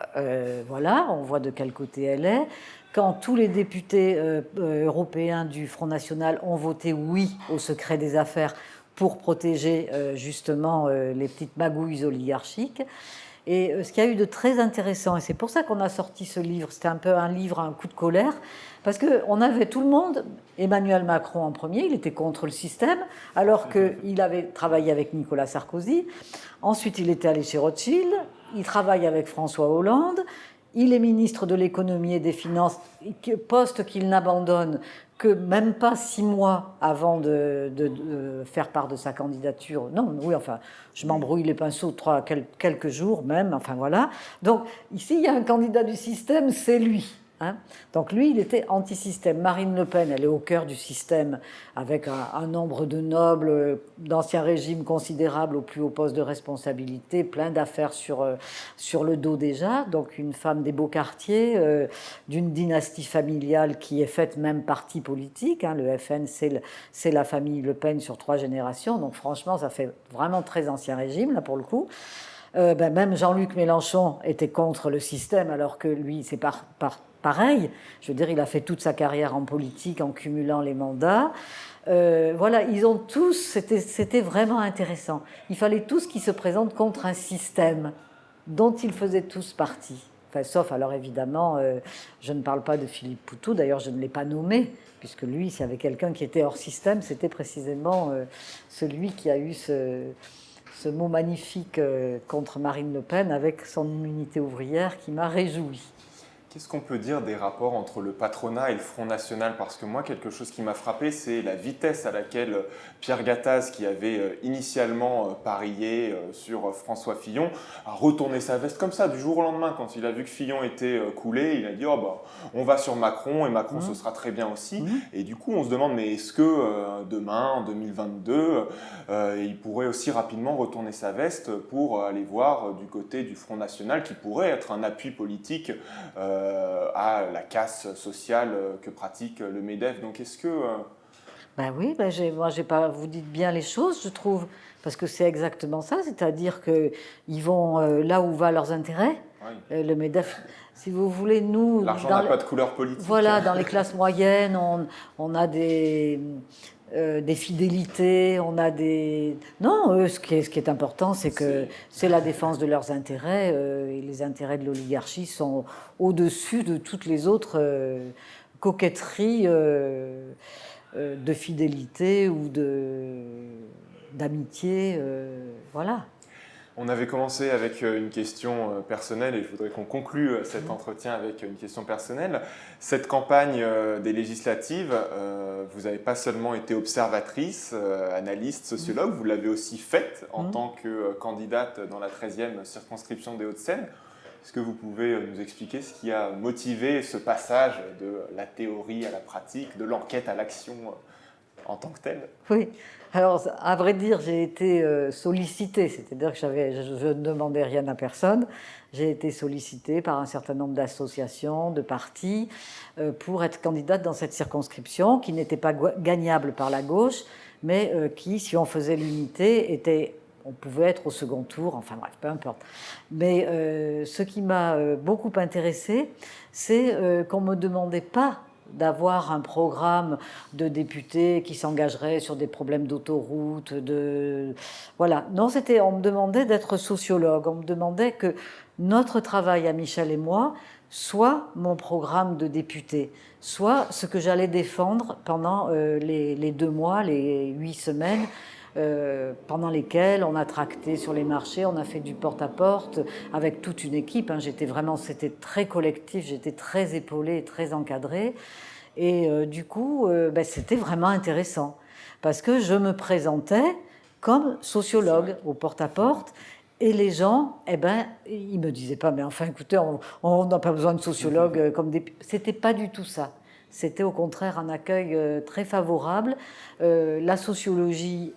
voilà, on voit de quel côté elle est. Quand tous les députés européens du Front National ont voté oui au secret des affaires pour protéger justement les petites magouilles oligarchiques. Et ce qu'il y a eu de très intéressant, et c'est pour ça qu'on a sorti ce livre, c'était un peu un livre, un coup de colère, parce qu'on avait tout le monde, Emmanuel Macron en premier, il était contre le système, alors qu'il avait travaillé avec Nicolas Sarkozy. Ensuite, il était allé chez Rothschild, il travaille avec François Hollande, il est ministre de l'économie et des finances, poste qu'il n'abandonne que même pas 6 mois avant de faire part de sa candidature. Non, oui, enfin, je m'embrouille les pinceaux quelques jours même, enfin voilà. Donc ici, il y a un candidat du système, c'est lui. Hein. Donc lui, il était anti-système. Marine Le Pen, elle est au cœur du système, avec un nombre de nobles d'ancien régime considérable au plus haut poste de responsabilité, plein d'affaires sur le dos déjà. Donc une femme des beaux quartiers, d'une dynastie familiale qui est faite même parti politique. Hein. Le FN, c'est la famille Le Pen sur 3 générations. Donc franchement, ça fait vraiment très ancien régime, là, pour le coup. Même Jean-Luc Mélenchon était contre le système, alors que lui, c'est pareil. Je veux dire, il a fait toute sa carrière en politique en cumulant les mandats. Voilà, ils ont tous, c'était vraiment intéressant. Il fallait tous qu'ils se présentent contre un système dont ils faisaient tous partie. Enfin, sauf, alors évidemment, je ne parle pas de Philippe Poutou, d'ailleurs je ne l'ai pas nommé, puisque lui, s'il y avait quelqu'un qui était hors système, c'était précisément celui qui a eu ce mot magnifique contre Marine Le Pen avec son immunité ouvrière qui m'a réjoui. Qu'est-ce qu'on peut dire des rapports entre le patronat et le Front National? Parce que moi, quelque chose qui m'a frappé, c'est la vitesse à laquelle Pierre Gattaz, qui avait initialement parié sur François Fillon, a retourné sa veste comme ça, du jour au lendemain. Quand il a vu que Fillon était coulé, il a dit « Oh bah, on va sur Macron, et Macron, ce sera très bien aussi. » Et du coup, on se demande, mais est-ce que demain, en 2022, il pourrait aussi rapidement retourner sa veste pour aller voir du côté du Front National, qui pourrait être un appui politique à la casse sociale que pratique le MEDEF. Donc est-ce que... Ben oui, vous dites bien les choses, je trouve, parce que c'est exactement ça, c'est-à-dire qu'ils vont là où va leurs intérêts. Oui. Le MEDEF, si vous voulez, nous... L'argent n'a pas de couleur politique. Voilà, dans les classes moyennes, on a des fidélités, on a des... Non, eux, ce qui est important, c'est que c'est la défense de leurs intérêts, et les intérêts de l'oligarchie sont au-dessus de toutes les autres coquetteries de fidélité ou d'amitié, voilà. On avait commencé avec une question personnelle et je voudrais qu'on conclue cet entretien avec une question personnelle. Cette campagne des législatives, vous n'avez pas seulement été observatrice, analyste, sociologue, vous l'avez aussi faite en tant que candidate dans la 13e circonscription des Hauts-de-Seine. Est-ce que vous pouvez nous expliquer ce qui a motivé ce passage de la théorie à la pratique, de l'enquête à l'action en tant que telle? Oui. Alors, à vrai dire, j'ai été sollicitée, c'est-à-dire que je ne demandais rien à personne. J'ai été sollicitée par un certain nombre d'associations, de partis, pour être candidate dans cette circonscription qui n'était pas gagnable par la gauche, mais qui, si on faisait l'unité, on pouvait être au second tour, enfin bref, peu importe. Mais ce qui m'a beaucoup intéressée, c'est qu'on ne me demandait pas d'avoir un programme de députés qui s'engagerait sur des problèmes d'autoroute, voilà. Non, on me demandait d'être sociologue, on me demandait que notre travail à Michel et moi soit mon programme de député, soit ce que j'allais défendre pendant les 2 mois, les 8 semaines, pendant lesquelles on a tracté sur les marchés, on a fait du porte-à-porte avec toute une équipe. C'était très collectif, j'étais très épaulée, très encadrée. Et du coup, c'était vraiment intéressant parce que je me présentais comme sociologue au porte-à-porte. Et les gens, ils me disaient pas, mais enfin, écoutez, on n'a pas besoin de sociologues comme des... C'était pas du tout ça. C'était au contraire un accueil très favorable. La sociologie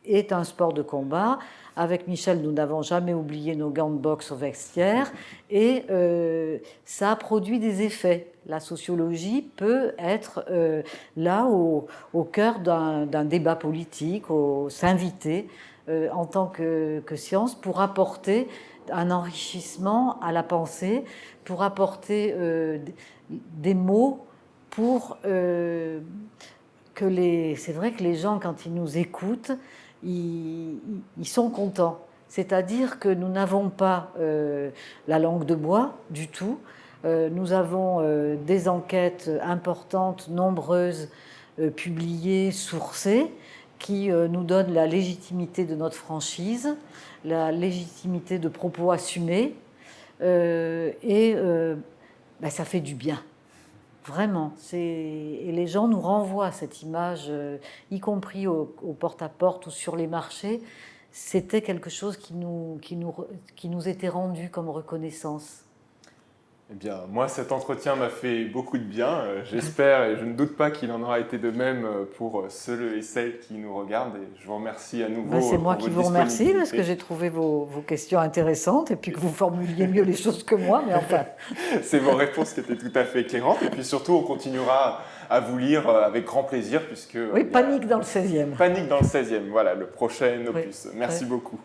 est un sport de combat. Avec Michel, nous n'avons jamais oublié nos gants de boxe au vestiaire et ça a produit des effets. La sociologie peut être là au cœur d'un débat politique, s'inviter en tant que science pour apporter un enrichissement à la pensée, pour apporter des mots pour que c'est vrai que les gens, quand ils nous écoutent, ils sont contents. C'est-à-dire que nous n'avons pas la langue de bois du tout. Nous avons des enquêtes importantes, nombreuses, publiées, sourcées, qui nous donnent la légitimité de notre franchise, la légitimité de propos assumés, et ça fait du bien. Vraiment, et les gens nous renvoient cette image, y compris au porte-à-porte ou sur les marchés. C'était quelque chose qui nous était rendu comme reconnaissance. Eh bien, moi, cet entretien m'a fait beaucoup de bien. J'espère et je ne doute pas qu'il en aura été de même pour ceux et celles qui nous regardent. Et je vous remercie à nouveau. C'est moi qui vous remercie parce que j'ai trouvé vos questions intéressantes et puis que vous formuliez mieux les choses que moi. Mais enfin, c'est vos réponses qui étaient tout à fait éclairantes. Et puis surtout, on continuera à vous lire avec grand plaisir puisque... Oui, Panique dans le 16e. Panique dans le 16e, voilà, le prochain opus. Merci beaucoup.